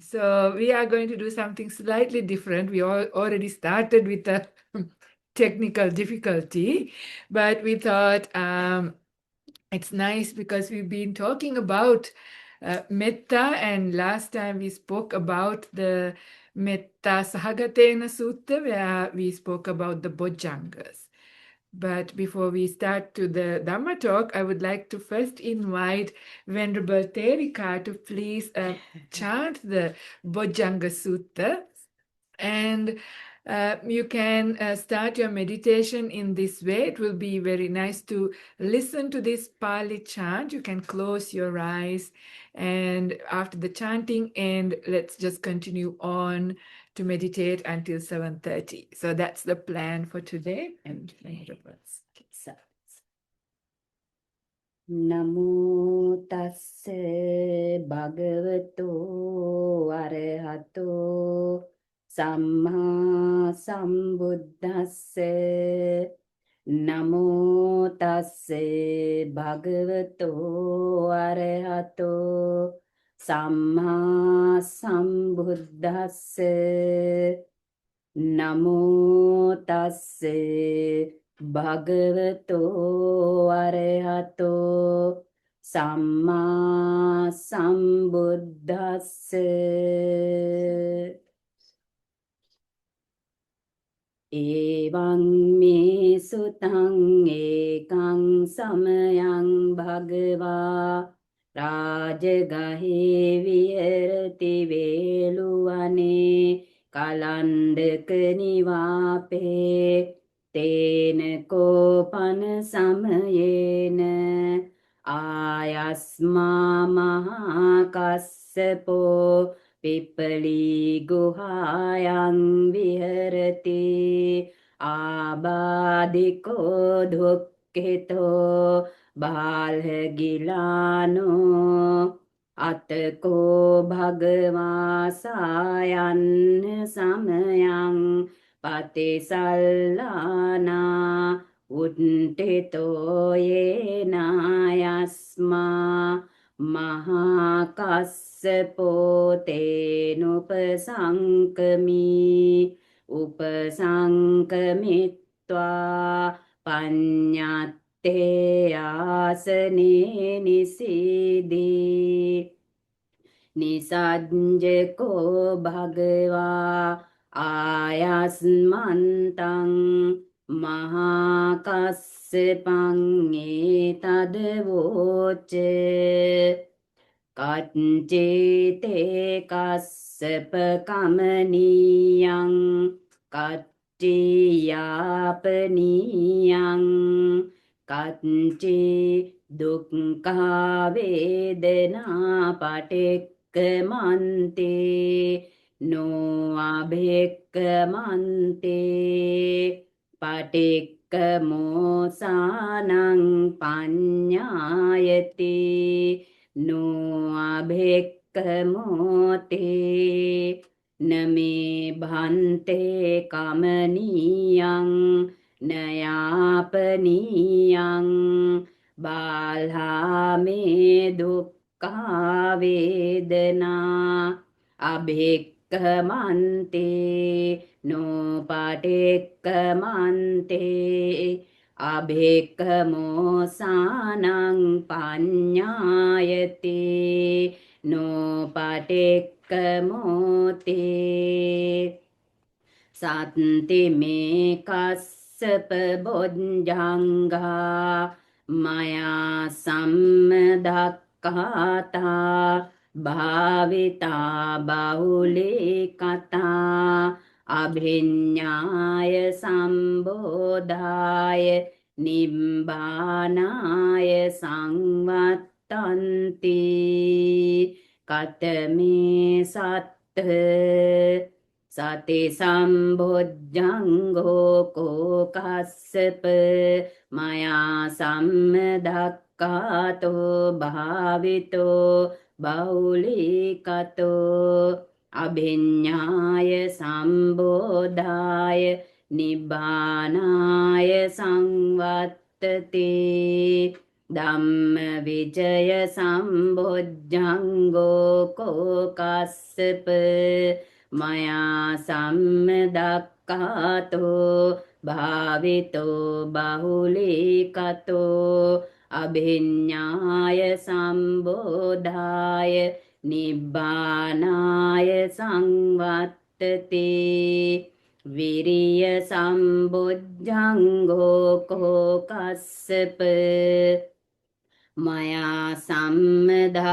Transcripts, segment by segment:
So we are going to do something slightly different. We all already started with a technical difficulty, but we thought it's nice because we've been talking about metta, and last time we spoke about the Mettasahagatenasutta, where we spoke about the Bhojjangas. But before we start to the Dhamma talk, I would like to first invite Venerable Therika to please chant the Bhojjanghasutta. And you can start your meditation in this way. It will be very nice to listen to this Pali chant. You can close your eyes, and after the chanting end, let's just continue on to meditate until 7:30. So that's the plan for today. And Namo tasse bhagavato arahato samma sambuddhasse. Namo tasse bhagavato arahato samma sambuddhasse. Namo tasse bhagavato arahato samma sambuddhasse. Evaṃ me sutaṃ ekaṃ samayang bhagavā rājagahe viharathi veluvane kalandaka nivāpe tena kopana samayena āyasmā mahākassapo Pipali guhayang viharati abadiko dukkheto balhagilano atko bhagava sayan samayang patisallana uttito yena yasma Mahakassapo tenupasankami upasankamitva panyatte asane nisidi Nisajjako bhagava ayasmantang mahakassepang etadvoce Kaccete kassapa kamaniyang Kacciyāpaniyang Kacci dukkha vedana patikkamante no abhikkamante patikkamosanang panyayati no abhikkamote name bhante kamaniyang nayapaniyang balhame dukkha vedana abhikkamante no patikkamante abhikkamosanang panyayati no patikkamote Santi me kassapa bodhjanga maya sammadhakkata bhavita bahule kata abhinyaya sambodhaya nibbānāya samvattanti katame sattha Sati sambojjhango ko kassapa maya sammedakkato bhavito bahulikato abhinyāya sambodhāya nibbānāya samvattati ධම්ම විජය සම්බොජ්ජංගෝ කෝකස්සප මයා සම්මදක්ඛාතෝ භාවිතෝ බහුලීකතෝ අභිඤ්ඤාය සම්බෝධාය නිබ්බානාය සංවත්තති විරිය සම්බොජ්ජංගෝ කෝකස්සප මයා සම්මදක්ඛාතෝ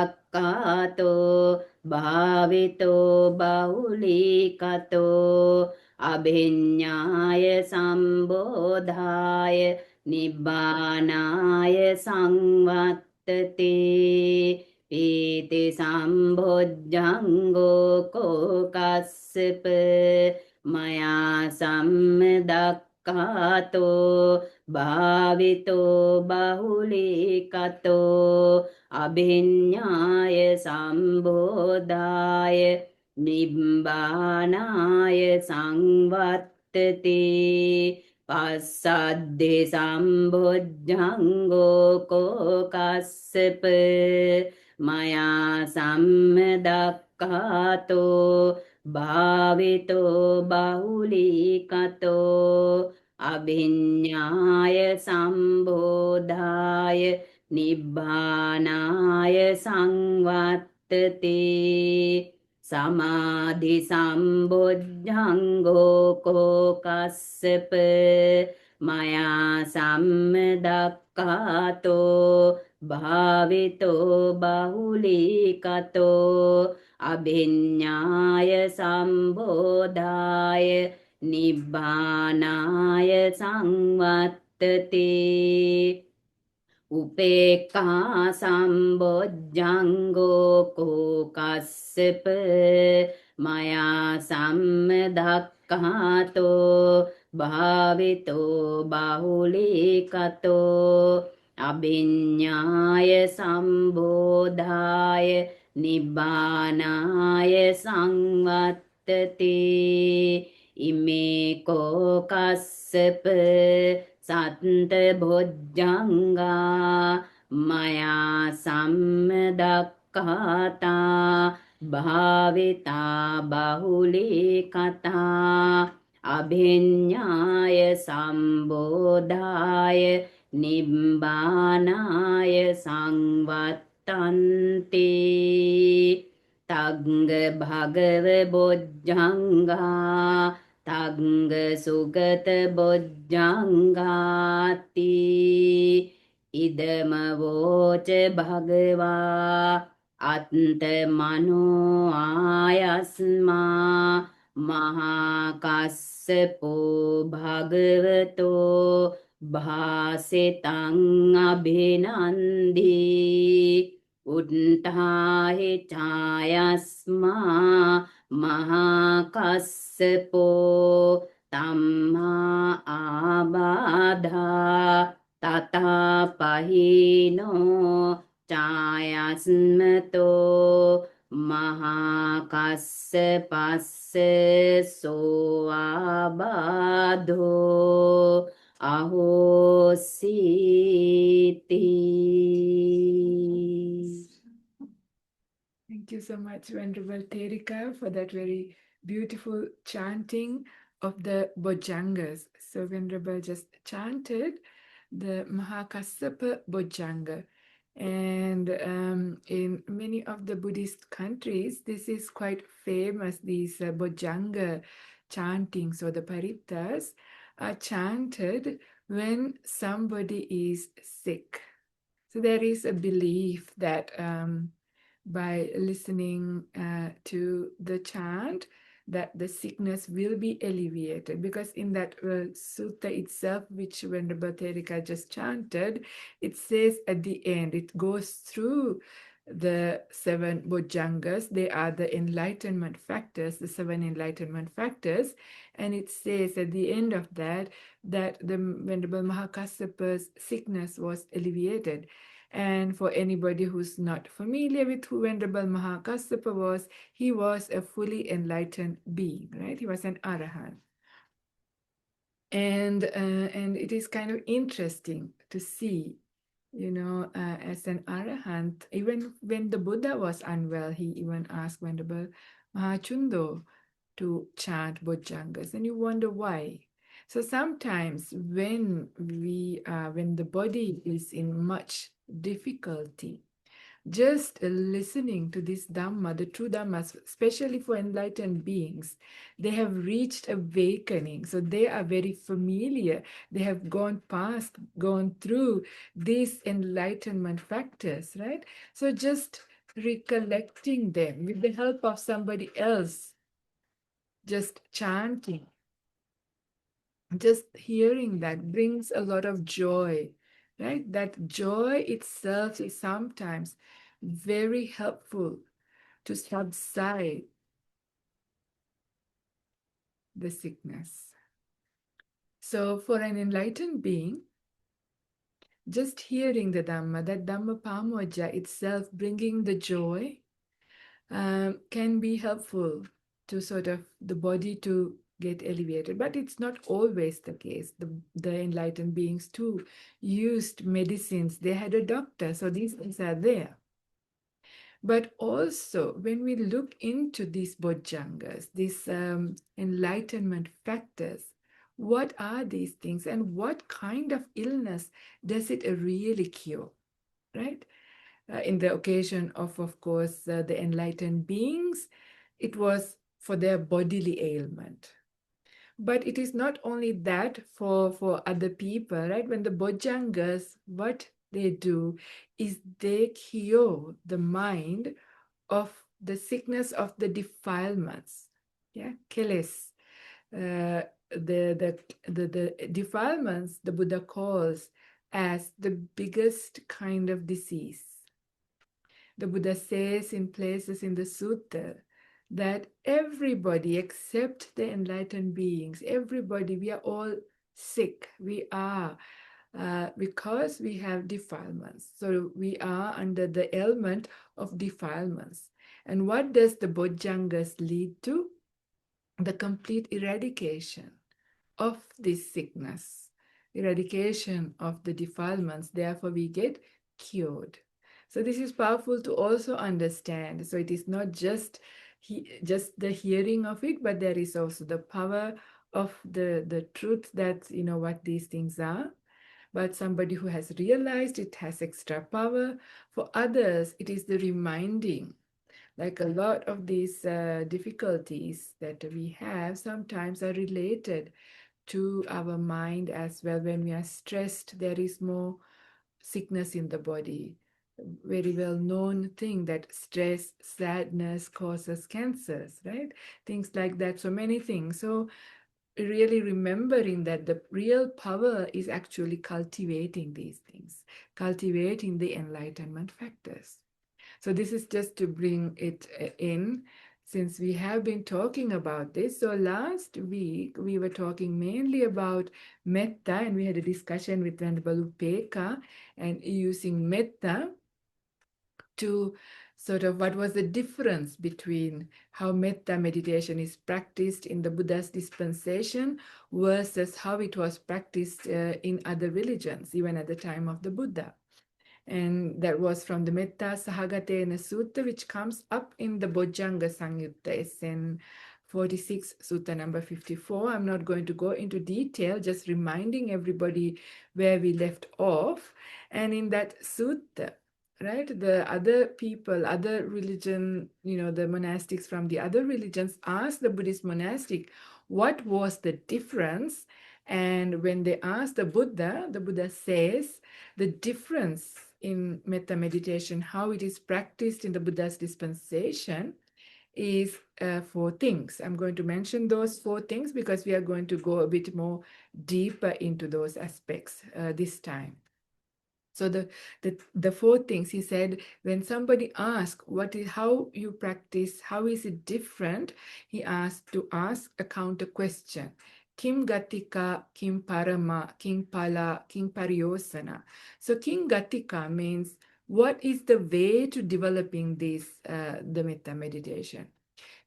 භාවිතෝ බහුලීකතෝ අභිඤ්ඤාය සම්බෝධාය නිබ්බානාය සංවත්තති පීති සම්බොජ්ජංගෝ කෝකස්සප මයා සම්මදක්ඛාතෝ භාවිතෝ බහුලීකතෝ අභිඤ්ඤාය සම්බෝධාය නිබ්බානාය සංවත්තති පස්සද්දේ සම්බොජ්ජංගෝ කෝකස්සප මයා සම්මදක්ඛාතෝ භාවිතෝ බහුලීකතෝ අභිඤ්ඤාය සම්බෝධාය නිබ්බානාය සංවත්තති සමාධි සම්බොජ්ජංගෝ කෝකස්සප මයා සම්මදක්ඛාතෝ භාවිතෝ බහුලීකතෝ අභිඤ්ඤාය සම්බෝධාය නිබ්බානාය සංවත්තති උපේක්ඛා සම්බොජ්ජංගෝ කෝකස්සප මයා සම්මදක්ඛාතෝ භාවිතෝ බහුලීකතෝ අභිඤ්ඤාය සම්බෝධාය නිබ්බානාය සංවත්තති ඉමේ කෝකස්සප සත්ත බොජ්ජංගා මයා සම්මදක්ඛාතා භාවිතා බහුලීකතා අභිඤ්ඤාය සම්බෝධාය නිබ්බානාය සංවත්තන්ති තග්ග භගව බොජ්ජංගා තග්ග සුගත බොජ්ජංගාති ඉදම වෝච භගවා අත්ත මනෝ ආයස්මා මහා කස්සපෝ භගවතෝ භාසිතං අභිනන්දී උත්තාහි ඡායස්මා මහා කස්සපෝ තම්මා ආබාධා තථා පහිනෝ ඡායස්මතෝ මහා කස්සපස්ස සෝ ආබාධෝ අහෝසීති. Thank you so much, Venerable Therika, for that very beautiful chanting of the Bhojjangas. So Venerable just chanted the Mahakassapa Bhojjanga. And in many of the Buddhist countries, this is quite famous. These Bhojjanga chantings or the parittas are chanted when somebody is sick. So there is a belief that by listening to the chant, that the sickness will be alleviated. Because in that sutta itself, which Venerable Therika just chanted, it says at the end, it goes through the 7 Bhojjangas. They are the enlightenment factors, the 7 enlightenment factors. And it says at the end of that, that the Venerable Mahakassapa's sickness was alleviated. And for anybody who's not familiar with who Venerable Mahakassapa was, he was a fully enlightened being, right? He was an arahant. And it is kind of interesting to see as an arahant, even when the Buddha was unwell, he even asked Venerable Mahachundo to chant Bhojjangas, and you wonder why. So sometimes when the body is in much difficulty, just listening to this Dhamma, the true Dhammas, especially for enlightened beings, they have reached awakening. So they are very familiar. They have gone through these enlightenment factors, right? So just recollecting them with the help of somebody else, just chanting, just hearing that brings a lot of joy, right? That joy itself is sometimes very helpful to subside the sickness. So, for an enlightened being, just hearing the Dhamma, that Dhamma Pamoja itself bringing the joy, can be helpful to sort of the body to get elevated. But it's not always the case. The enlightened beings too used medicines. They had a doctor, so these things are there. But also, when we look into these bojjangas, these enlightenment factors, what are these things and what kind of illness does it really cure, right? In the occasion of course, the enlightened beings, it was for their bodily ailment. But it is not only that for other people, right? When the bojjangas, what they do is they cure the mind of the sickness of the defilements, yeah, keles. Uh, the defilements the Buddha calls as the biggest kind of disease. The Buddha says in places in the sutta that everybody except the enlightened beings, everybody, we are all sick. We are, because we have defilements. So we are under the ailment of defilements. And what does the Bojjangas lead to? The complete eradication of this sickness, eradication of the defilements. Therefore, we get cured. So this is powerful to also understand. So it is not just the hearing of it, but there is also the power of the truth that what these things are. But somebody who has realized it has extra power. For others, it is the reminding. Like a lot of these difficulties that we have sometimes are related to our mind as well. When we are stressed, there is more sickness in the body. Very well known thing that stress, sadness causes cancers, right? Things like that. So many things. So really remembering that the real power is actually cultivating these things, cultivating the enlightenment factors. So this is just to bring it in, since we have been talking about this. So last week we were talking mainly about metta, and we had a discussion with Venerable Upeka and using metta to sort of what was the difference between how metta meditation is practiced in the Buddha's dispensation versus how it was practiced in other religions, even at the time of the Buddha. And that was from the Mettasahagatenasutta, which comes up in the Bhojjanghasutta, SN46, Sutta number 54. I'm not going to go into detail, just reminding everybody where we left off. And in that sutta, right, the other people, other religion, the monastics from the other religions asked the Buddhist monastic, what was the difference? And when they asked the Buddha says, the difference in metta meditation, how it is practiced in the Buddha's dispensation, is four things. I'm going to mention those four things because we are going to go a bit more deeper into those aspects this time. So the four things he said, when somebody asks how you practice, how is it different, he asked to ask a counter question. Kim gatika, kim parama, kim pala, kim pariyosana. So kim gatika means what is the way to developing this the metta meditation.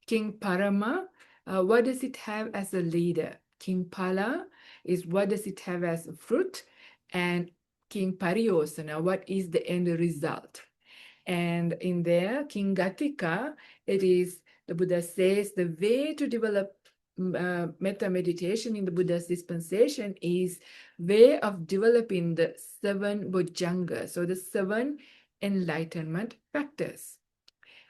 King Parama, what does it have as a leader? King Pala is what does it have as a fruit? And King Pariyosana, what is the end result? And in there, King Gatika, it is, the Buddha says, the way to develop metta meditation in the Buddha's dispensation is way of developing the 7 Bhojjangas, so the 7 enlightenment factors.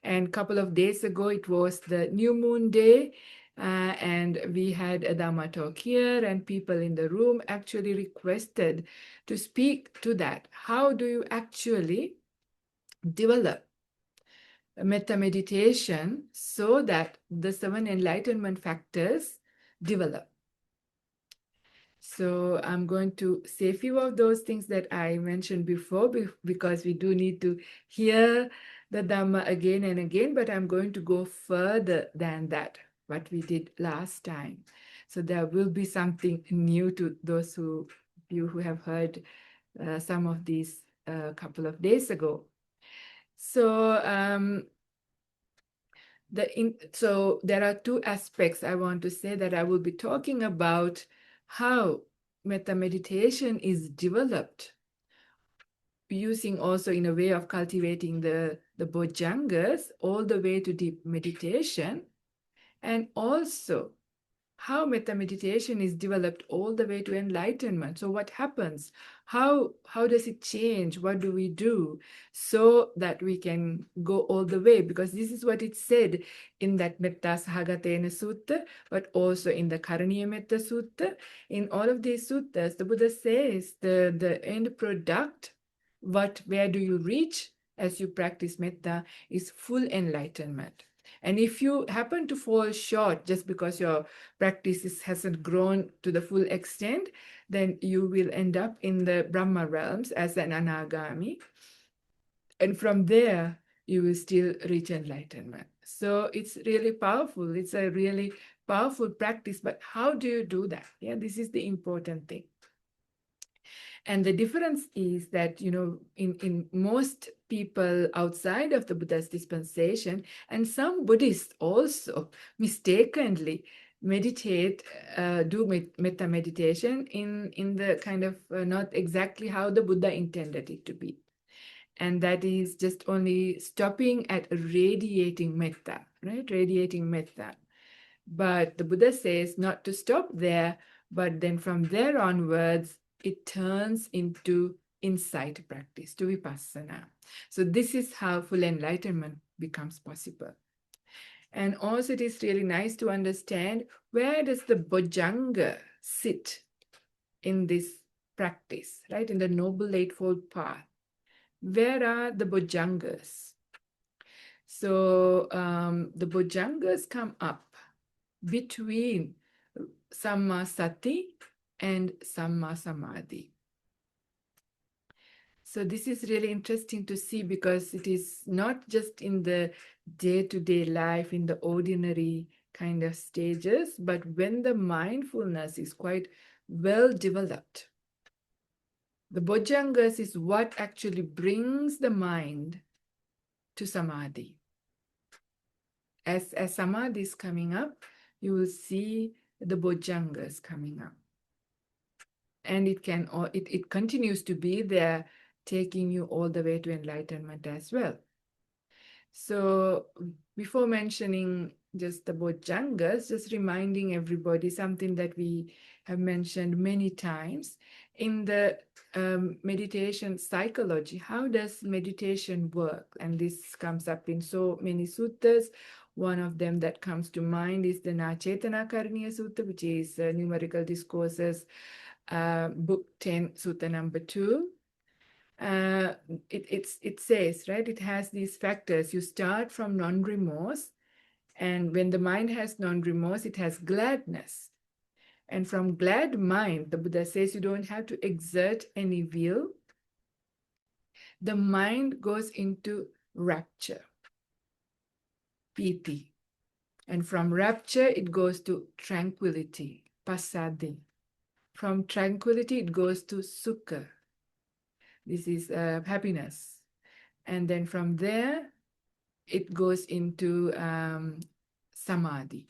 And a couple of days ago, it was the new moon day, and we had a Dhamma talk here, and people in the room actually requested to speak to that. How do you actually develop metta meditation so that the 7 enlightenment factors develop? So I'm going to say a few of those things that I mentioned before because we do need to hear the Dhamma again and again, but I'm going to go further than that, what we did last time. So there will be something new to those of you who have heard some of these a couple of days ago. So so there are 2 aspects I want to say that I will be talking about how metta meditation is developed using also in a way of cultivating the Bhojjangas all the way to deep meditation, and also how metta meditation is developed all the way to enlightenment. So what happens? How does it change? What do we do so that we can go all the way? Because this is what it said in that Mettasahagatenasutta, but also in the Karunika. In all of these suttas, the Buddha says the end product, where do you reach as you practice metta, is full enlightenment. And if you happen to fall short just because your practice hasn't grown to the full extent, then you will end up in the Brahma realms as an anagami. And from there, you will still reach enlightenment. So it's really powerful. It's a really powerful practice. But how do you do that? Yeah, this is the important thing. And the difference is that, in most people outside of the Buddha's dispensation, and some Buddhists also mistakenly meditate, do metta meditation in the kind of not exactly how the Buddha intended it to be. And that is just only stopping at radiating metta, right? Radiating metta. But the Buddha says not to stop there, but then from there onwards, it turns into insight practice, to vipassana. So this is how full enlightenment becomes possible. And also it is really nice to understand, where does the Bhojjanga sit in this practice, right? In the Noble Eightfold Path. Where are the Bhojjangas? So the Bhojjangas come up between Samma Sati and Samma Samadhi. So this is really interesting to see, because it is not just in the day-to-day life, in the ordinary kind of stages, but when the mindfulness is quite well developed. The Bhojjangas is what actually brings the mind to Samadhi. As Samadhi is coming up, you will see the Bhojjangas coming up. And it continues to be there, taking you all the way to enlightenment as well. So before mentioning just the Bhojjangas, just reminding everybody something that we have mentioned many times. In the meditation psychology, how does meditation work? And this comes up in so many suttas. One of them that comes to mind is the Nachetana Karaniya Sutta, which is Numerical Discourses, book 10, Sutta number 2. It says, right, it has these factors. You start from non-remorse, and when the mind has non-remorse, it has gladness. And from glad mind, the Buddha says you don't have to exert any will. The mind goes into rapture, piti. And from rapture, it goes to tranquility, passaddhi. From tranquility, it goes to sukha. This is happiness. And then from there, it goes into samadhi.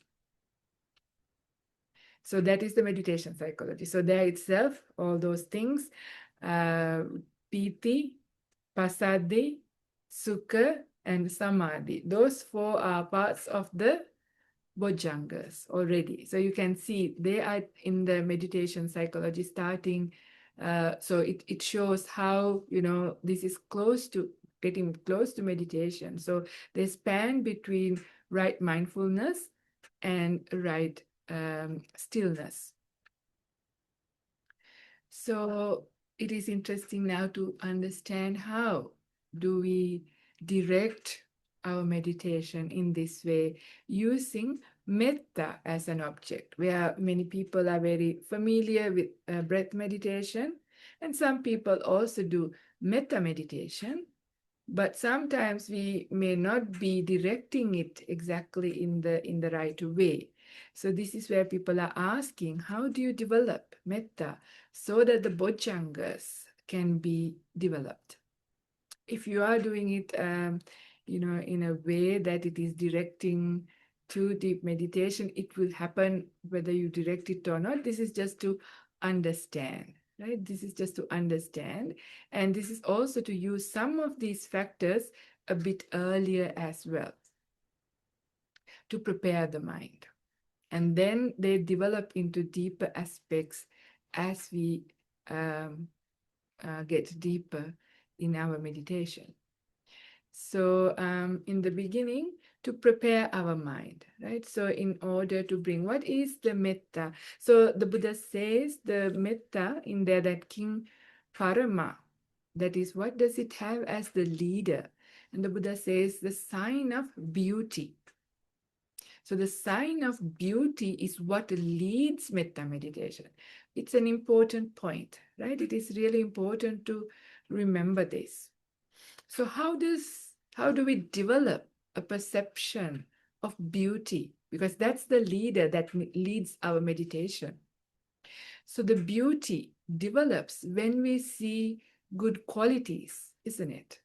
So that is the meditation psychology. So there itself, all those things, uh, piti, pasadi, sukha, and samadhi. Those four are parts of the Bhojjangas already. So you can see they are in the meditation psychology starting. So it shows how, this is close to getting close to meditation. So they span between right mindfulness and right stillness. So it is interesting now to understand how do we direct our meditation in this way using metta as an object, where many people are very familiar with breath meditation, and some people also do metta meditation, but sometimes we may not be directing it exactly in the right way. So this is where people are asking, how do you develop metta so that the bojjhangas can be developed? If you are doing it in a way that it is directing to deep meditation, it will happen whether you direct it or not. This is just to understand, right? This is just to understand, and this is also to use some of these factors a bit earlier as well to prepare the mind, and then they develop into deeper aspects as we um, get deeper in our meditation. So in the beginning, to prepare our mind, right? So in order to bring, what is the metta? So the Buddha says the metta in there, that King Parama, that is, what does it have as the leader? And the Buddha says the sign of beauty. So the sign of beauty is what leads metta meditation. It's an important point, right? It is really important to remember this. So how do we develop a perception of beauty? Because that's the leader that leads our meditation. So the beauty develops when we see good qualities, isn't it?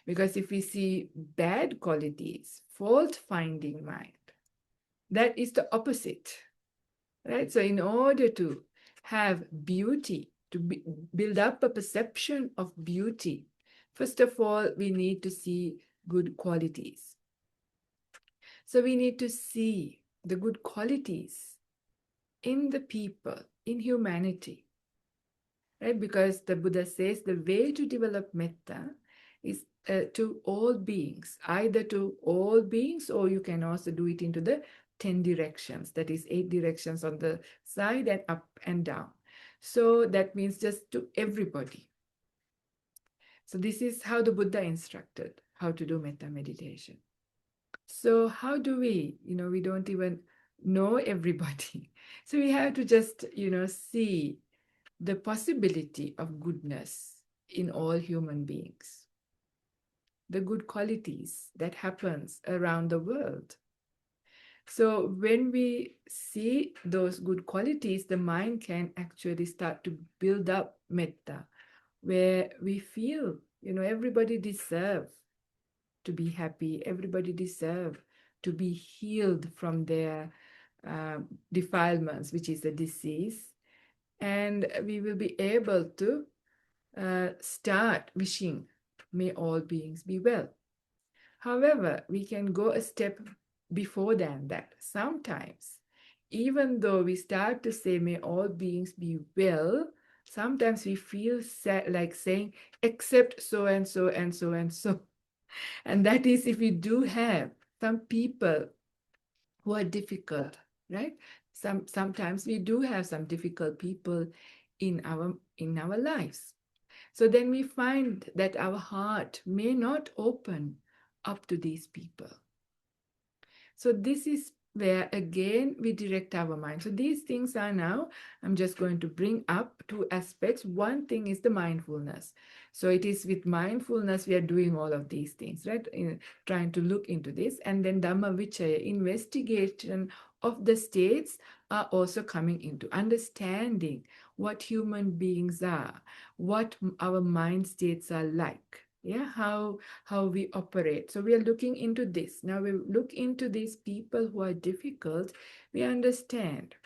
Because if we see bad qualities, fault-finding mind, that is the opposite, right? So in order to have beauty, to build up a perception of beauty, first of all, we need to see good qualities. So we need to see the good qualities in the people, in humanity, right? Because the Buddha says the way to develop metta is to all beings, either to all beings, or you can also do it into the 10 directions, that is 8 directions on the side and up and down. So that means just to everybody. So this is how the Buddha instructed how to do metta meditation. So how do we, we don't even know everybody. So we have to just, see the possibility of goodness in all human beings, the good qualities that happens around the world. So when we see those good qualities, the mind can actually start to build up metta, where we feel, everybody deserves to be happy. Everybody deserves to be healed from their defilements, which is a disease. And we will be able to start wishing, may all beings be well. However, we can go a step before than that. Sometimes, even though we start to say, may all beings be well, sometimes we feel sad, like saying, except so and so and so and so. And that is if we do have some people who are difficult, right? Sometimes we do have some difficult people in our lives. So then we find that our heart may not open up to these people. So this is where again we direct our mind. So these things are now, I'm just going to bring up two aspects. One thing is the mindfulness. So it is with mindfulness we are doing all of these things, right? Trying to look into this. And then Dhamma Vichaya, investigation of the states, are also coming into understanding what human beings are, what our mind states are like. Yeah, how we operate. So we are looking into this. Now we look into these people who are difficult. We understand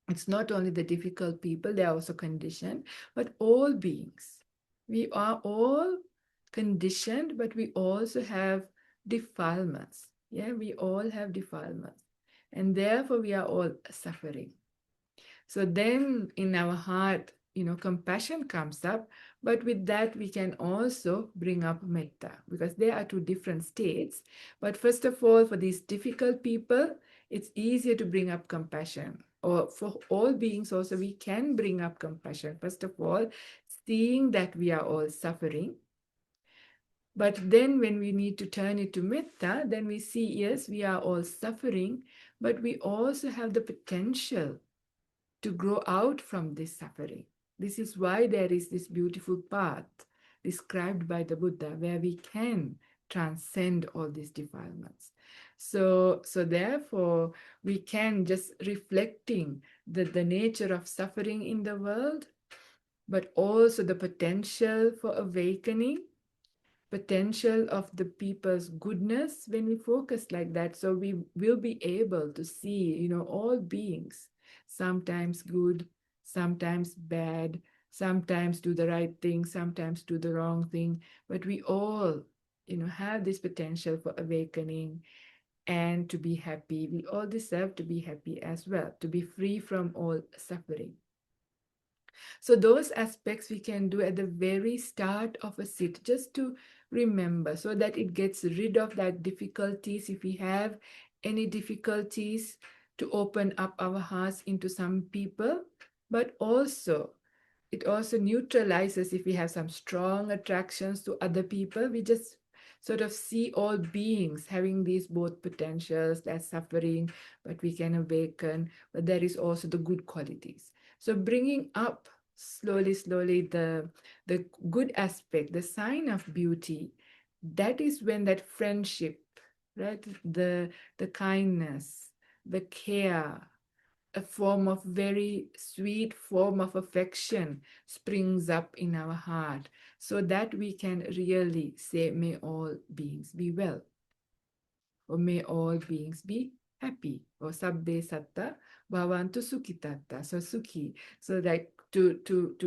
It's not only the difficult people, they are also conditioned, but all beings. We are all conditioned, but we also have defilements. Yeah, we all have defilements. And therefore, we are all suffering. So then in our heart, compassion comes up, but with that we can also bring up metta because they are two different states. But first of all, for these difficult people, it's easier to bring up compassion. Or for all beings also, we can bring up compassion. First of all, seeing that we are all suffering. But then when we need to turn it to metta, then we see, yes, we are all suffering, but we also have the potential to grow out from this suffering. This is why there is this beautiful path described by the Buddha where we can transcend all these defilements. So therefore, we can just reflecting the nature of suffering in the world, but also the potential for awakening, potential of the people's goodness when we focus like that. So we will be able to see, all beings, sometimes good, sometimes bad, sometimes do the right thing, sometimes do the wrong thing. But we all, have this potential for awakening and to be happy. We all deserve to be happy as well, to be free from all suffering. So those aspects we can do at the very start of a sit, just to remember, so that it gets rid of that difficulties. If we have any difficulties, to open up our hearts into some people, but also it also neutralizes if we have some strong attractions to other people. We just sort of see all beings having these both potentials, that suffering, but we can awaken, but there is also the good qualities. So bringing up slowly the good aspect, the sign of beauty, that is when that friendship, right, the kindness, the care, a form of very sweet form of affection springs up in our heart, so that we can really say, may all beings be well, or may all beings be happy, or sabbe satta bhavantu sukhitatta, so sukhi. So like to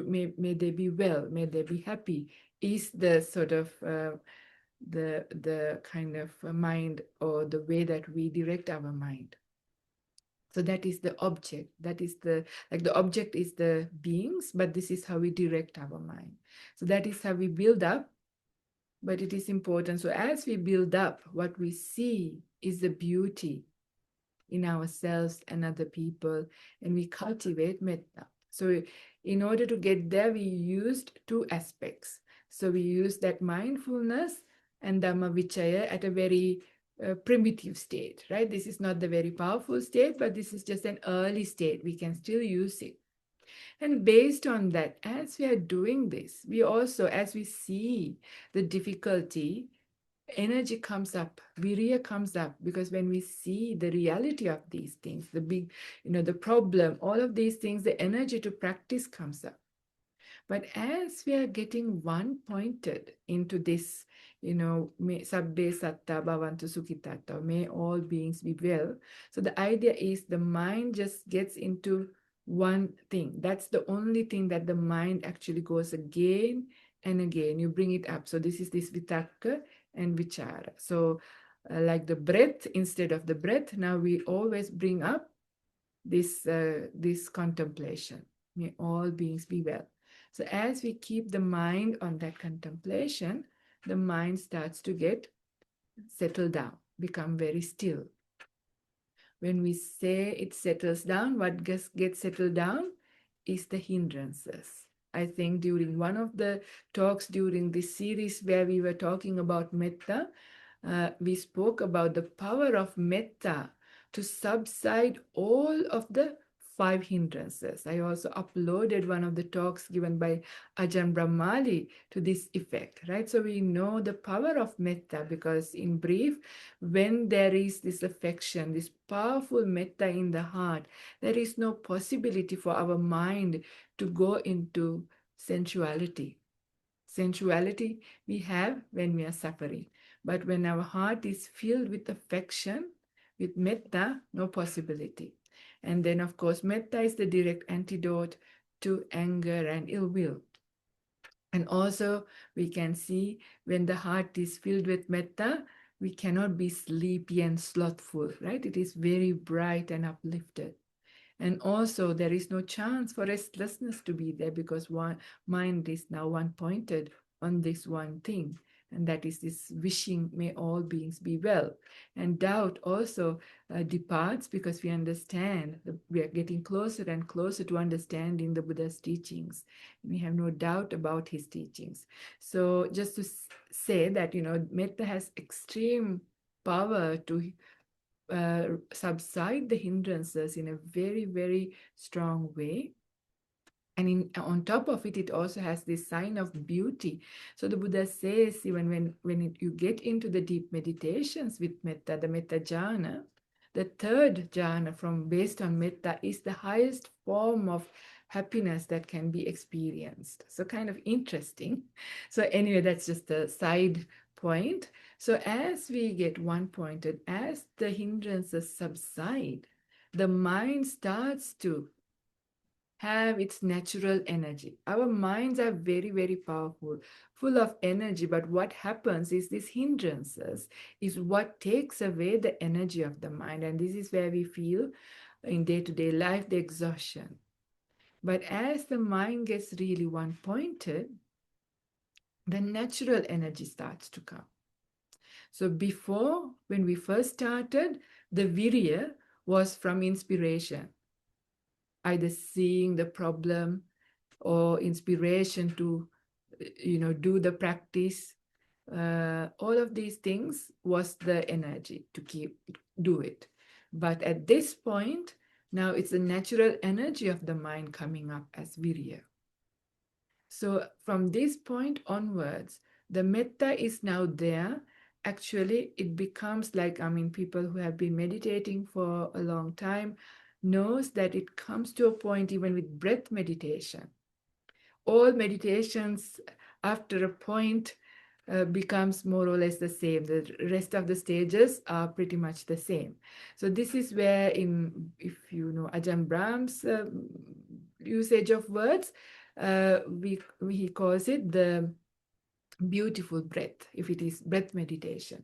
may they be well, may they be happy, is the sort of the kind of mind, or the way that we direct our mind. So that is the object. That is the object is the beings, but this is how we direct our mind. So that is how we build up, but it is important. So as we build up, what we see is the beauty in ourselves and other people, and we cultivate metta. So in order to get there, we used two aspects. So we used that mindfulness and Dhamma Vichaya at a very primitive state, right? This is not the very powerful state, but this is just an early state. We can still use it. And based on that, as we are doing this, we also, as we see the difficulty, energy comes up, virya comes up, because when we see the reality of these things, the big, the problem, all of these things, the energy to practice comes up. But as we are getting one pointed into this, may sabbe satta bhavantu sukhitatta, may all beings be well. So the idea is the mind just gets into one thing. That's the only thing that the mind actually goes again and again. You bring it up. So this is this vitakka and vichara. So like the breath, instead of the breath, now we always bring up this contemplation. May all beings be well. So as we keep the mind on that contemplation, the mind starts to get settled down, become very still. When we say it settles down, what gets settled down is the hindrances. I think during one of the talks during this series where we were talking about metta, we spoke about the power of metta to subside all of the five hindrances. I also uploaded one of the talks given by Ajahn Brahmali to this effect, right? So we know the power of metta because, in brief, when there is this affection, this powerful metta in the heart, there is no possibility for our mind to go into sensuality. Sensuality we have when we are suffering. But when our heart is filled with affection, with metta, no possibility. And then, of course, metta is the direct antidote to anger and ill will. And also, we can see when the heart is filled with metta, we cannot be sleepy and slothful, right? It is very bright and uplifted. And also, there is no chance for restlessness to be there because one mind is now one pointed on this one thing. And that is this wishing, may all beings be well. And doubt also departs because we understand, we are getting closer and closer to understanding the Buddha's teachings. We have no doubt about his teachings. So, just to say that, metta has extreme power to subside the hindrances in a very, very strong way. And on top of it, it also has this sign of beauty. So the Buddha says, even when you get into the deep meditations with metta, the metta jhana, the third jhana from based on metta is the highest form of happiness that can be experienced. So kind of interesting. So anyway, that's just a side point. So as we get one pointed, as the hindrances subside, the mind starts to have its natural energy. Our minds are very, very powerful, full of energy. But what happens is these hindrances is what takes away the energy of the mind. And this is where we feel in day-to-day life the exhaustion. But as the mind gets really one-pointed, the natural energy starts to come. So before, when we first started, the virya was from inspiration, either seeing the problem or inspiration to do the practice. All of these things was the energy to do it. But at this point, now it's the natural energy of the mind coming up as virya. So from this point onwards, the metta is now there. Actually, it becomes like, people who have been meditating for a long time knows that it comes to a point even with breath meditation. All meditations after a point becomes more or less the same. The rest of the stages are pretty much the same. So this is where if you know Ajahn Brahm's usage of words, he calls it the beautiful breath, if it is breath meditation.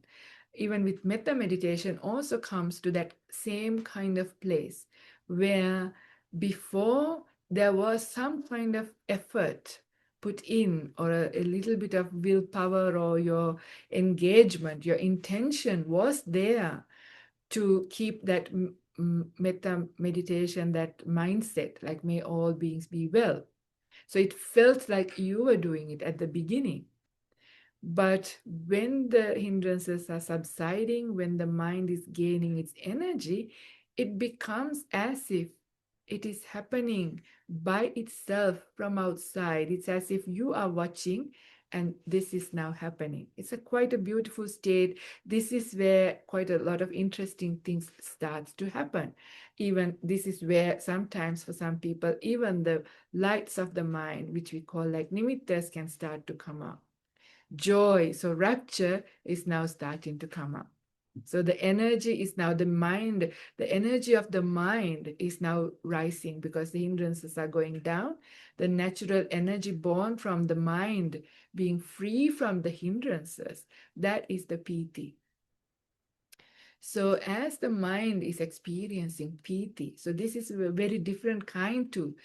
Even with metta meditation also comes to that same kind of place where before there was some kind of effort put in, or a little bit of willpower, or your engagement, your intention was there to keep that metta meditation, that mindset, like may all beings be well. So it felt like you were doing it at the beginning. But when the hindrances are subsiding, when the mind is gaining its energy, it becomes as if it is happening by itself from outside. It's as if you are watching and this is now happening. It's quite a beautiful state. This is where quite a lot of interesting things starts to happen. Even this is where sometimes for some people, even the lights of the mind, which we call like nimittas, can start to come up. Joy, so rapture is now starting to come up. So the energy is now the mind, the energy of the mind is now rising because the hindrances are going down. The natural energy born from the mind being free from the hindrances, that is the piti. So as the mind is experiencing piti, so this is a very different kind to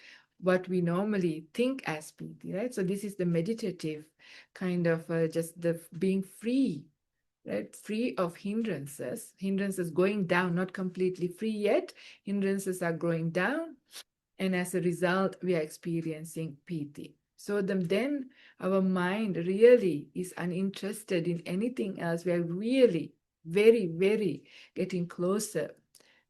what we normally think as piti, right? So this is the meditative kind of just the being free, right? Free of hindrances, hindrances going down, not completely free yet. Hindrances are going down. And as a result, we are experiencing piti. So then our mind really is uninterested in anything else. We are really very, very getting closer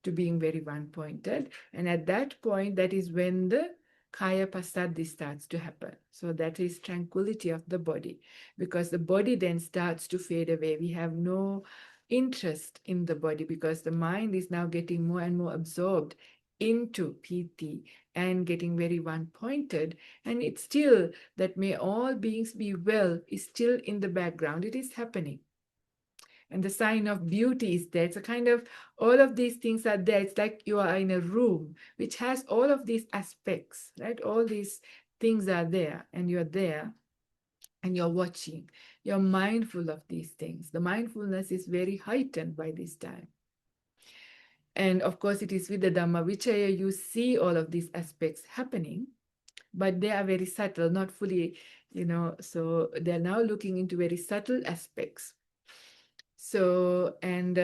to being very one-pointed. And at that point, that is when the kaya passaddhi starts to happen. So that is tranquility of the body, because the body then starts to fade away. We have no interest in the body because the mind is now getting more and more absorbed into piti and getting very one-pointed. And it's still that may all beings be well is still in the background. It is happening. And the sign of beauty is there. It's a kind of, all of these things are there. It's like you are in a room which has all of these aspects, right? All these things are there, and you're there and you're watching. You're mindful of these things. The mindfulness is very heightened by this time. And of course, it is with the Dhamma Vichaya you see all of these aspects happening, but they are very subtle, not fully, so they're now looking into very subtle aspects. So, and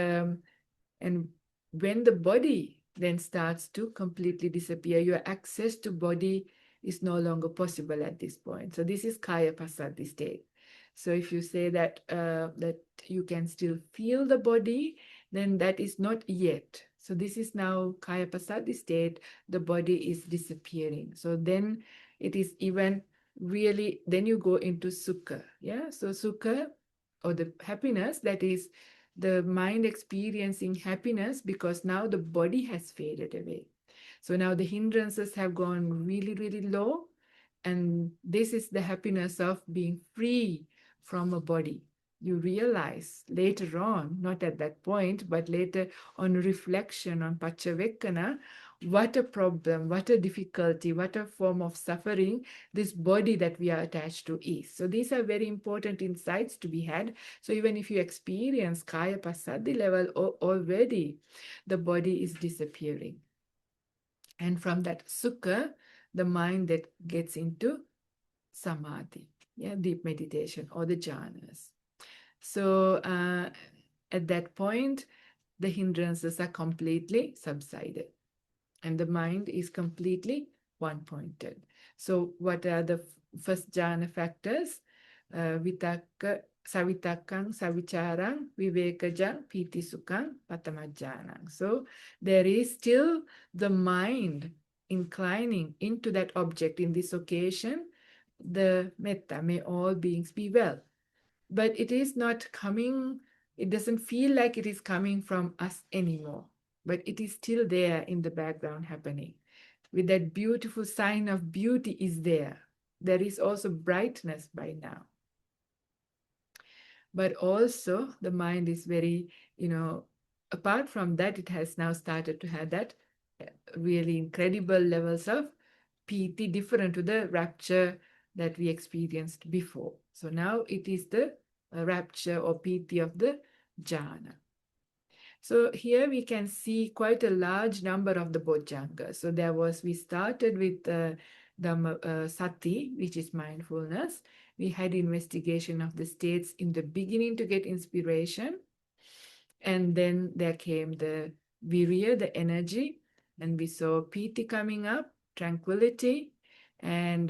when the body then starts to completely disappear, your access to body is no longer possible at this point. So this is kaya passaddhi state. So if you say that that you can still feel the body, then that is not yet. So this is now kaya passaddhi state. The body is disappearing. So then it is even really, then you go into sukha. Yeah. So sukha, or the happiness, that is the mind experiencing happiness because now the body has faded away. So now the hindrances have gone really, really low. And this is the happiness of being free from a body. You realize later on, not at that point, but later on reflection, on Paccavekkhana, what a problem, what a difficulty, what a form of suffering this body that we are attached to is. So these are very important insights to be had. So even if you experience Kaya Passaddhi level already, the body is disappearing. And from that sukha, the mind that gets into samadhi, yeah, deep meditation or the jhanas. So at that point, the hindrances are completely subsided and the mind is completely one-pointed. So what are the first jhana factors? Vitakka, savitakkang, savicharang, vivekajang, piti sukhang, patamajjanang. So there is still the mind inclining into that object. In this occasion, the metta, may all beings be well. But it is not coming, it doesn't feel like it is coming from us anymore, but it is still there in the background happening. With that beautiful sign of beauty is there. There is also brightness by now. But also the mind is very, apart from that, it has now started to have that really incredible levels of piti, different to the rapture that we experienced before. So now it is the rapture or piti of the jhana. So here we can see quite a large number of the Bhojjangas. So we started with the sati, which is mindfulness. We had investigation of the states in the beginning to get inspiration. And then there came the virya, the energy, and we saw piti coming up, tranquility, and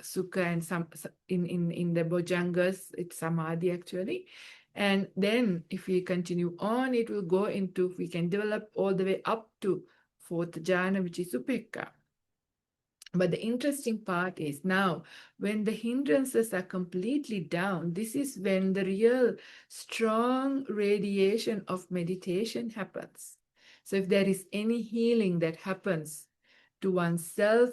sukha, and some in the Bhojjangas, it's samadhi actually. And then if we continue on, it will go into, we can develop all the way up to fourth jhana, which is upekkha. But the interesting part is now, when the hindrances are completely down, this is when the real strong radiation of meditation happens. So if there is any healing that happens to oneself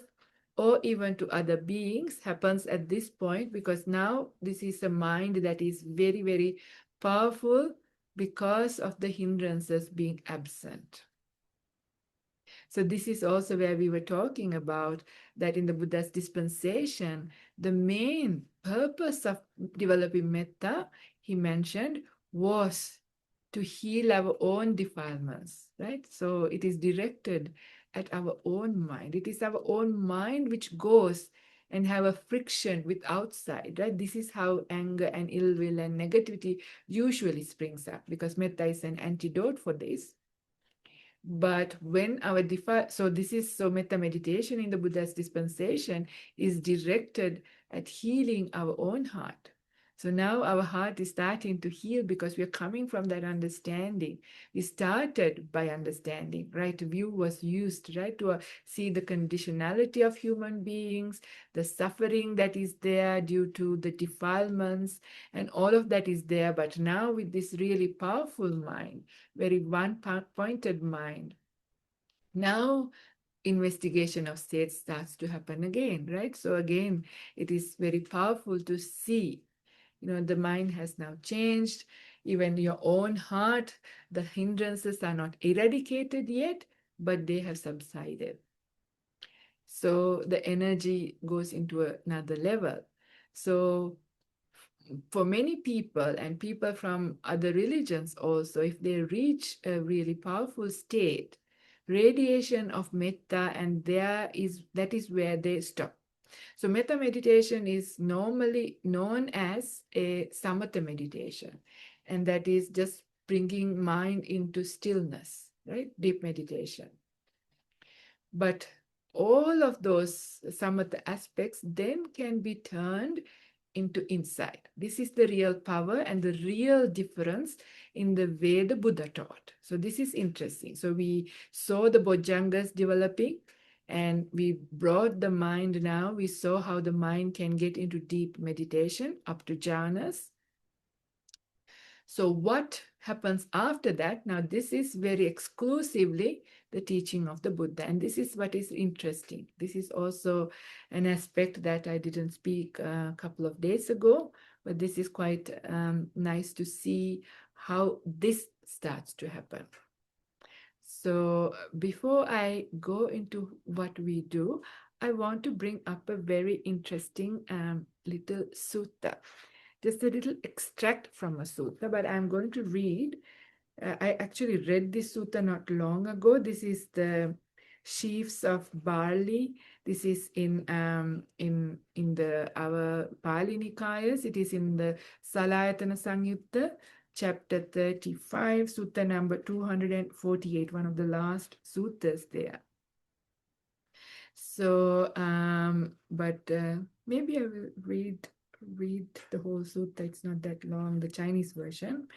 or even to other beings, happens at this point, because now this is a mind that is very, very powerful because of the hindrances being absent. So this is also where we were talking about that in the Buddha's dispensation, the main purpose of developing metta, he mentioned, was to heal our own defilements, right? So it is directed at our own mind. It is our own mind which goes and have a friction with outside, right? This is how anger and ill will and negativity usually springs up, because metta is an antidote for this. But when our so metta meditation in the Buddha's dispensation is directed at healing our own heart. So now our heart is starting to heal because we are coming from that understanding. We started by understanding, right? View was used, right, to see the conditionality of human beings, the suffering that is there due to the defilements, and all of that is there. But now with this really powerful mind, very one-pointed mind, now investigation of states starts to happen again, right? So again, it is very powerful to see, the mind has now changed. Even your own heart, the hindrances are not eradicated yet, but they have subsided. So the energy goes into another level. So for many people and people from other religions also, if they reach a really powerful state, radiation of metta, and that is where they stop. So metta meditation is normally known as a samatha meditation, and that is just bringing mind into stillness, right? Deep meditation. But all of those samatha aspects then can be turned into insight. This is the real power and the real difference in the way the Buddha taught. So this is interesting. So we saw the Bhojjangas developing, and we brought the mind now. We saw how the mind can get into deep meditation up to jhanas. So what happens after that? Now, this is very exclusively the teaching of the Buddha. And this is what is interesting. This is also an aspect that I didn't speak a couple of days ago, but this is quite nice to see how this starts to happen. So before I go into what we do, I want to bring up a very interesting little sutta, just a little extract from a sutta, but I'm going to read. I actually read this sutta not long ago. This is the sheaves of barley. This is in the our Pali Nikayas. It is in the Salayatana Samyutta, chapter 35, sutta number 248, one of the last suttas there. So, but maybe I will read the whole sutta. It's not that long, the Chinese version,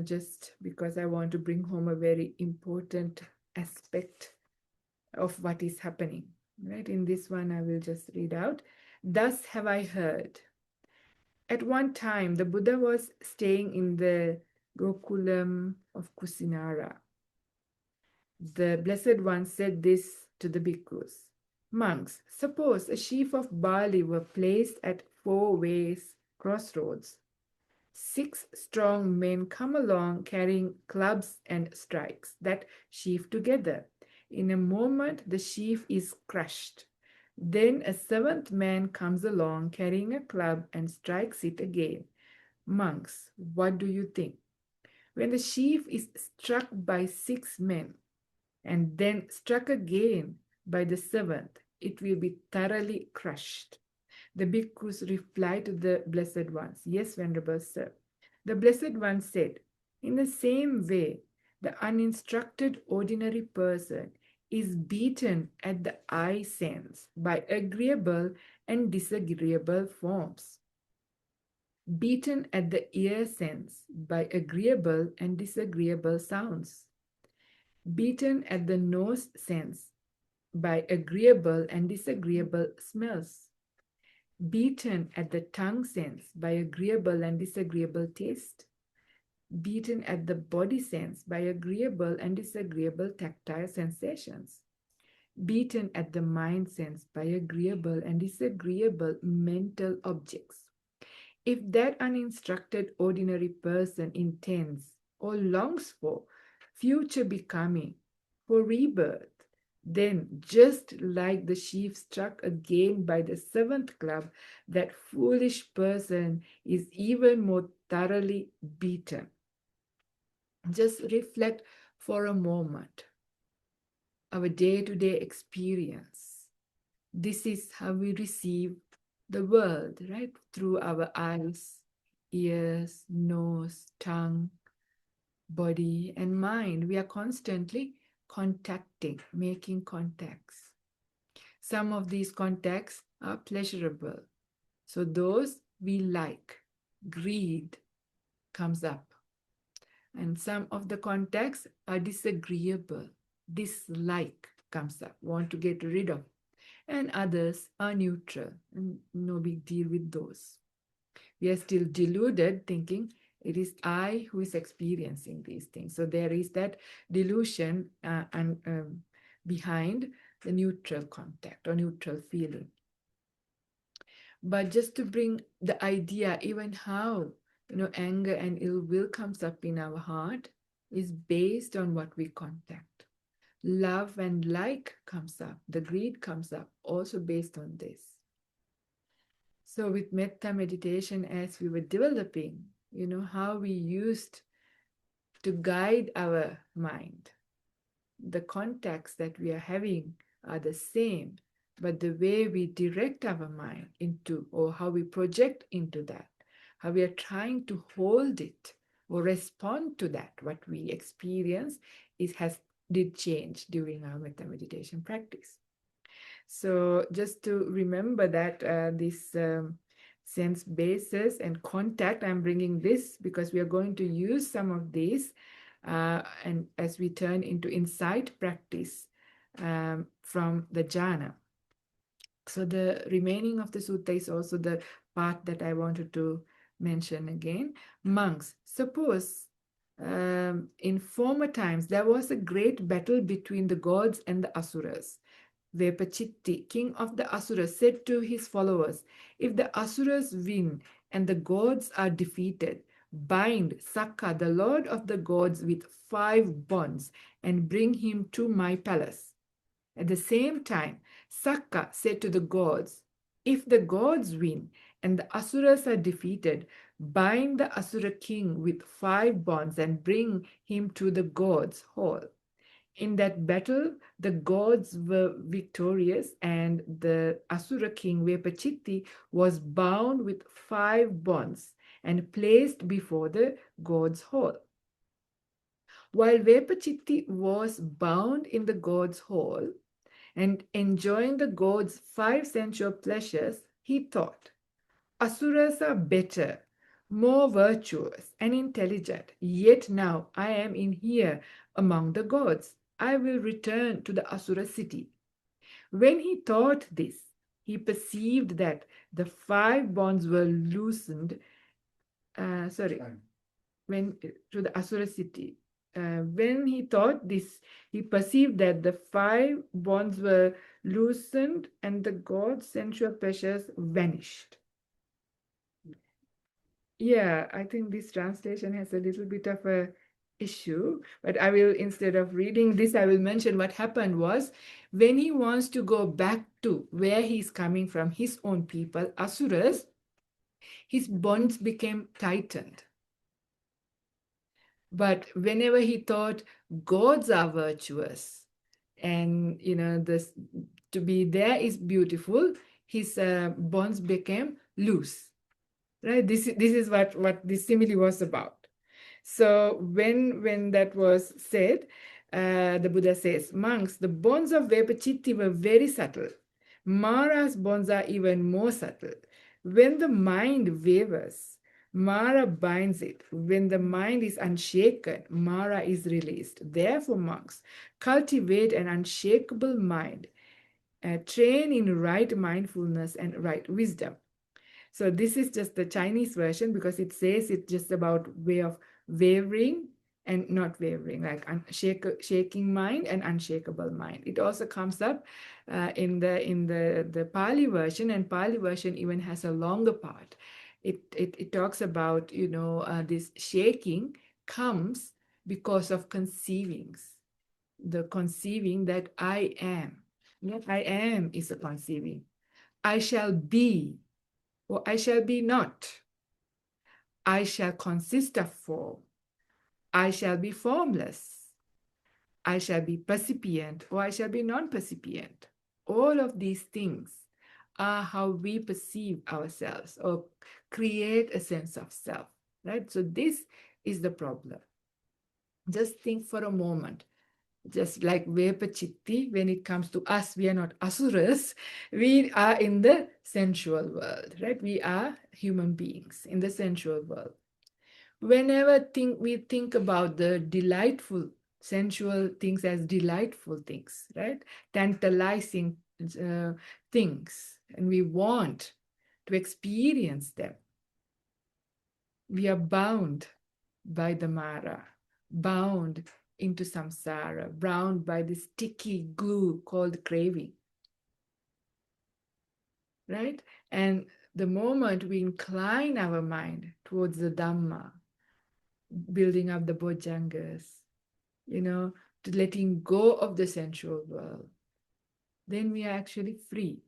just because I want to bring home a very important aspect of what is happening. Right? In this one, I will just read out. Thus have I heard. At one time, the Buddha was staying in the Gokulam of Kusinara. The Blessed One said this to the bhikkhus. Monks, suppose a sheaf of barley were placed at 4 ways crossroads. 6 strong men come along carrying clubs and strikes that sheaf together. In a moment, the sheaf is crushed. Then a 7th man comes along carrying a club and strikes it again. Monks, what do you think? When the sheaf is struck by 6 men, and then struck again by the 7th, it will be thoroughly crushed. The bhikkhus replied to the Blessed Ones, Yes, Venerable Sir. The Blessed One said, In the same way, the uninstructed ordinary person is beaten at the eye sense by agreeable and disagreeable forms, beaten at the ear sense by agreeable and disagreeable sounds, beaten at the nose sense by agreeable and disagreeable smells, beaten at the tongue sense by agreeable and disagreeable taste, beaten at the body sense by agreeable and disagreeable tactile sensations, beaten at the mind sense by agreeable and disagreeable mental objects. If that uninstructed ordinary person intends or longs for future becoming, for rebirth, then just like the sheaf struck again by the 7th club, that foolish person is even more thoroughly beaten. Just reflect for a moment our day-to-day experience. This is how we receive the world, right? Through our eyes, ears, nose, tongue, body, and mind. We are constantly contacting, making contacts. Some of these contacts are pleasurable. So those we like. Greed comes up. And some of the contacts are disagreeable. Dislike comes up. Want to get rid of. And others are neutral. And no big deal with those. We are still deluded, thinking it is I who is experiencing these things. So there is that delusion behind the neutral contact or neutral feeling. But just to bring the idea, even how anger and ill will comes up in our heart is based on what we contact. Love and like comes up, the greed comes up, also based on this. So with metta meditation, as we were developing, how we used to guide our mind. The contacts that we are having are the same, but the way we direct our mind into, or how we project into that, how we are trying to hold it or respond to that, what we experience, did change during our metta meditation practice. So just to remember that this sense basis and contact, I'm bringing this because we are going to use some of these and as we turn into insight practice from the jhana. So the remaining of the sutta is also the part that I wanted to mention again. Monks, suppose in former times there was a great battle between the gods and the asuras. Vepachitti, king of the Asuras, said to his followers, if the Asuras win and the gods are defeated, bind Sakka, the lord of the gods, with 5 bonds and bring him to my palace. At the same time, Sakka said to the gods, if the gods win and the Asuras are defeated, bind the Asura king with 5 bonds and bring him to the gods' hall. In that battle, the gods were victorious, and the Asura king Vepachitti was bound with 5 bonds and placed before the gods' hall. While Vepachitti was bound in the gods' hall and enjoying the gods' 5 sensual pleasures, he thought, Asuras are better, more virtuous and intelligent, yet now I am in here among the gods. I will return to the Asura city. When he thought this, he perceived that the 5 bonds were loosened. When to the Asura city. When he thought this, he perceived that the 5 bonds were loosened and the god's sensual pleasures vanished. Yeah, I think this translation has a little bit of a issue, but I will, instead of reading this, I will mention what happened was when he wants to go back to where he's coming from, his own people, Asuras, his bonds became tightened. But whenever he thought gods are virtuous and, this to be there is beautiful, his bonds became loose. Right? This is what this simile was about. So when that was said, the Buddha says, monks, the bonds of Vepachitti were very subtle. Mara's bonds are even more subtle. When the mind wavers, Mara binds it. When the mind is unshaken, Mara is released. Therefore, monks, cultivate an unshakable mind. Train in right mindfulness and right wisdom. So this is just the Chinese version because it says it's just about way of wavering and not wavering, like shaking mind and unshakable mind. It also comes up in the Pali version, and Pali version even has a longer part. It talks about this shaking comes because of conceivings, the conceiving that I am. What I am is a conceiving. I shall be, or I shall be not. I shall consist of form. I shall be formless. I shall be percipient, or I shall be non-percipient. All of these things are how we perceive ourselves or create a sense of self, right? So this is the problem. Just think for a moment. Just like Vepachitti, when it comes to us, we are not asuras, we are in the sensual world, right? We are human beings in the sensual world. Whenever we think about the delightful, sensual things as delightful things, right? Tantalizing things, and we want to experience them. We are bound by the Mara, bound into samsara, bound by this sticky glue called craving. Right? And the moment we incline our mind towards the Dhamma, building up the Bhojjangas, to letting go of the sensual world, then we are actually free.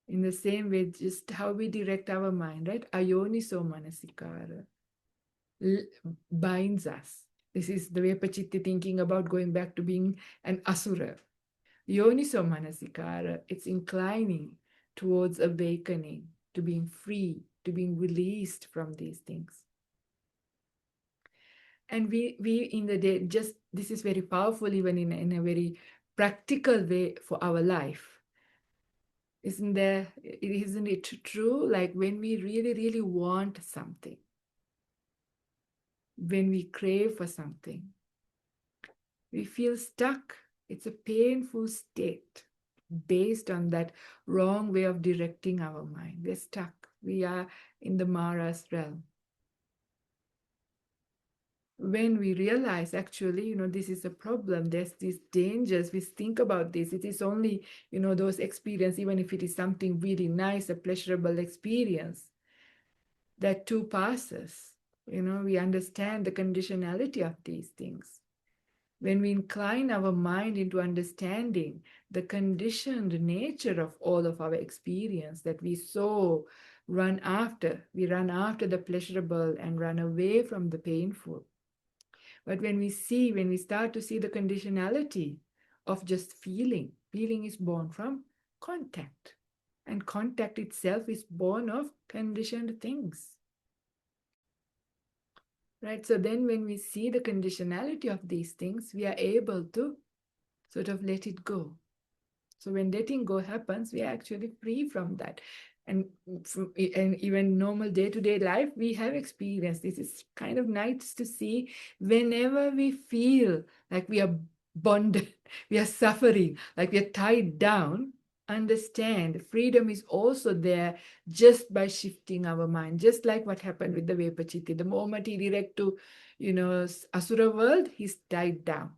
In the same way, just how we direct our mind, right? Ayoniso manasikara binds us. This is the Vepachitti thinking about going back to being an asura. Yoniso manasikara, it's inclining towards awakening, to being free, to being released from these things. And we in the day, just this is very powerful, even in a very practical way for our life. Isn't it true? Like when we really, really want something, when we crave for something, we feel stuck. It's a painful state based on that wrong way of directing our mind. We're stuck. We are in the Mara's realm. When we realize, actually, this is a problem, there's these dangers, we think about this, it is only, those experience, even if it is something really nice, a pleasurable experience, that too passes. We understand the conditionality of these things. When we incline our mind into understanding the conditioned nature of all of our experience that we so run after, we run after the pleasurable and run away from the painful. But when we start to see the conditionality of just feeling is born from contact. And contact itself is born of conditioned things. Right? So then when we see the conditionality of these things, we are able to sort of let it go. So when letting go happens, we are actually free from that. And even normal day-to-day life, we have experienced this. It's kind of nice to see whenever we feel like we are bonded, we are suffering, like we are tied down, understand freedom is also there just by shifting our mind, just like what happened with the Vepachitti. The moment he direct to, Asura world, he's tied down.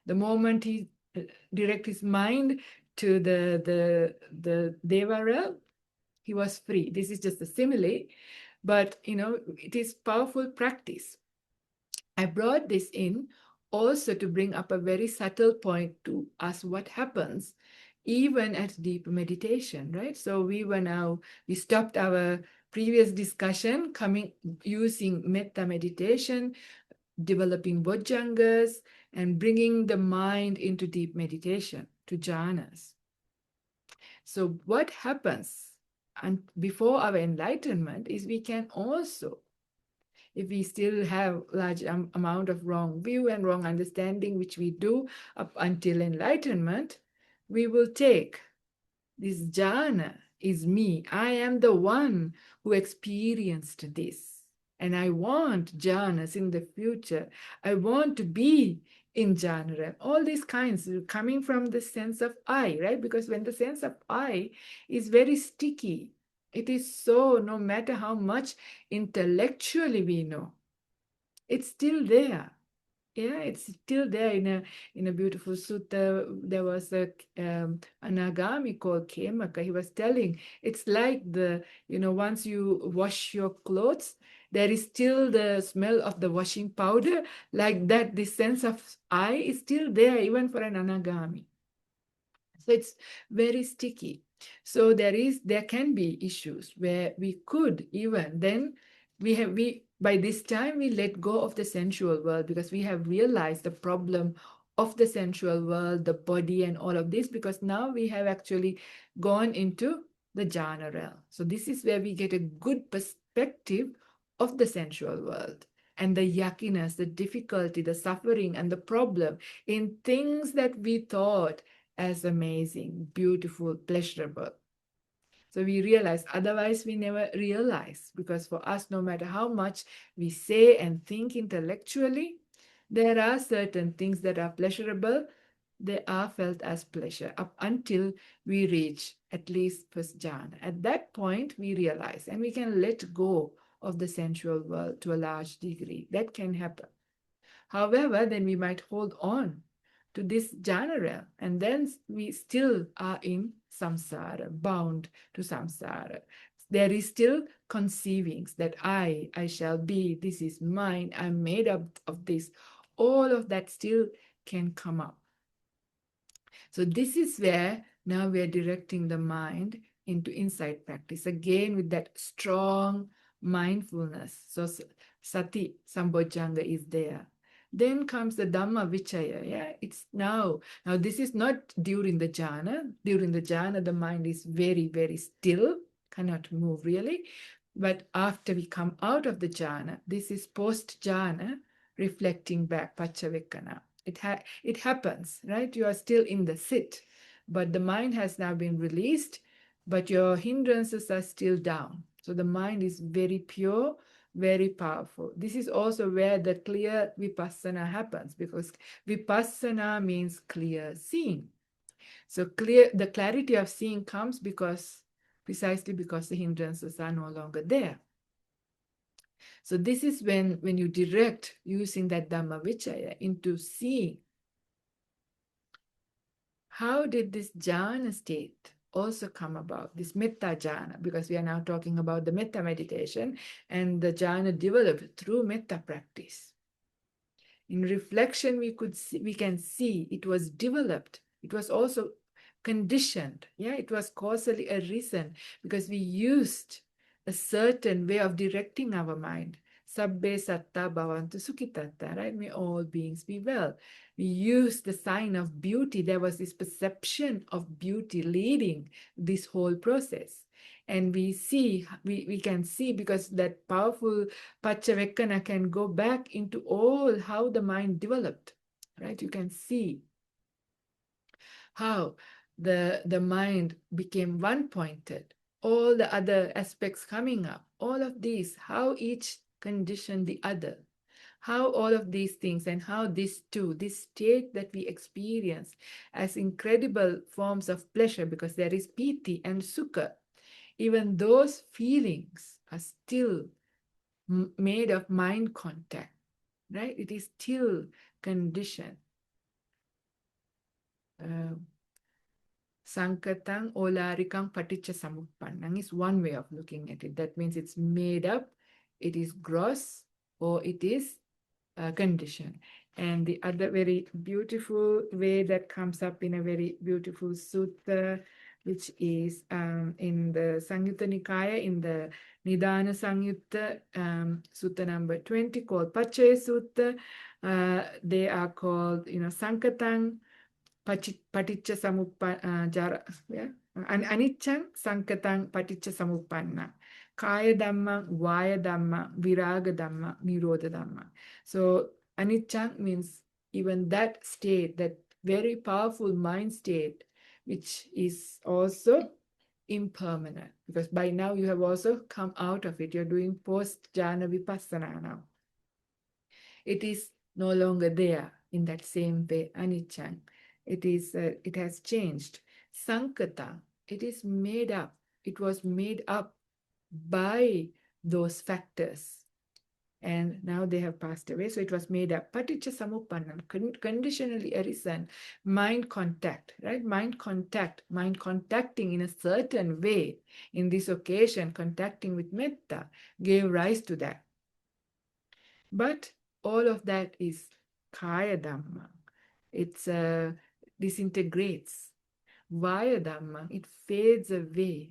The moment he direct his mind to the Deva realm, he was free. This is just a simile, but it is powerful practice. I brought this in also to bring up a very subtle point to us what happens even at deep meditation, right? So we stopped our previous discussion using metta meditation, developing Bhojjangas, and bringing the mind into deep meditation, to jhanas. So what happens before our enlightenment is we can also, if we still have large amount of wrong view and wrong understanding, which we do up until enlightenment, we will take this jhana is me. I am the one who experienced this. And I want jhanas in the future. I want to be in jhana. All these kinds coming from the sense of I, right? Because when the sense of I is very sticky, it is so, no matter how much intellectually we know, it's still there. Yeah, it's still there in a beautiful sutta. There was a anagami called Kemaka. He was telling it's like once you wash your clothes, there is still the smell of the washing powder. Like that, the sense of I is still there even for an anagami. So it's very sticky. So there can be issues where we could even then we by this time we let go of the sensual world because we have realized the problem of the sensual world, the body and all of this, because now we have actually gone into the jhana realm. So this is where we get a good perspective of the sensual world and the yuckiness, the difficulty, the suffering and the problem in things that we thought as amazing, beautiful, pleasurable. So we realize, otherwise we never realize, because for us, no matter how much we say and think intellectually, there are certain things that are pleasurable, they are felt as pleasure up until we reach at least first jhana. At that point, we realize, and we can let go of the sensual world to a large degree. That can happen. However, then we might hold on to this jhana realm. And then we still are in samsara, bound to samsara. There is still conceivings that I shall be, this is mine, I'm made up of this. All of that still can come up. So this is where now we are directing the mind into insight practice, again with that strong mindfulness. So sati sambojjhanga is there. Then comes the Dhamma Vichaya. Yeah, it's now. Now, this is not during the jhana. During the jhana, the mind is very, very still, cannot move really. But after we come out of the jhana, this is post jhana, reflecting back, Paccavekkhana. It happens, right? You are still in the sit, but the mind has now been released, but your hindrances are still down. So the mind is very pure, very powerful. This is also where the clear vipassana happens, because vipassana means clear seeing. So the clarity of seeing comes precisely because the hindrances are no longer there. So this is when you direct using that Dhamma Vichaya into seeing. How did this jhana state also come about, this metta jhana? Because we are now talking about the metta meditation, and the jhana developed through metta practice. In reflection, we can see it was developed. It was also conditioned. Yeah, it was causally arisen because we used a certain way of directing our mind. Sabbe satta bhavantu sukhitatta, right? May all beings be well. We used the sign of beauty. There was this perception of beauty leading this whole process. And we can see, because that powerful Paccavekkhana can go back into all how the mind developed, right? You can see how the mind became one-pointed, all the other aspects coming up, all of these, how each conditioned the other, how all of these things, and how this state that we experience as incredible forms of pleasure, because there is piti and sukha, even those feelings are still made of mind contact, right? It is still conditioned. Sankatang olarikang paticca samuppannang is one way of looking at it. That means it's made up, it is gross, or it is conditioned. And the other very beautiful way that comes up in a very beautiful sutta, which is in the Samyutta Nikaya, in the Nidana Samyutta, sutta number 20, called Paccaya Sutta. They are called, Sankatang, Paticca Samuppanna, Aniccang, Sankatang, Paticca Samuppanna. Kaya Dhamma, Vaya Dhamma, Viraga Dhamma, Nirodha Dhamma. So Aniccang means even that state, that very powerful mind state, which is also impermanent, because by now you have also come out of it. You're doing post-jhana vipassana now. It is no longer there in that same way, Aniccang. It has changed. Sankata, it is made up. It was made up by those factors, and now they have passed away. So it was made up. Paticca samuppannam, conditionally arisen, mind contact, right? Mind contacting in a certain way. In this occasion, contacting with metta gave rise to that. But all of that is kaya dhamma. It's disintegrates. Vaya dhamma, it fades away,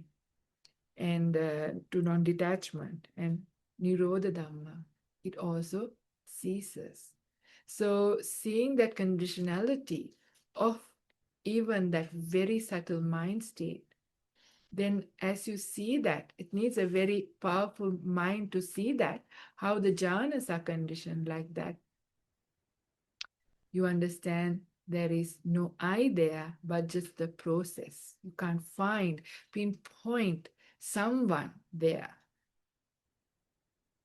and to non-detachment. And nirodha dhamma, it also ceases. So seeing that conditionality of even that very subtle mind state, then as you see that, it needs a very powerful mind to see that, how the jhanas are conditioned like that. You understand there is no I there, but just the process. You can't pinpoint someone there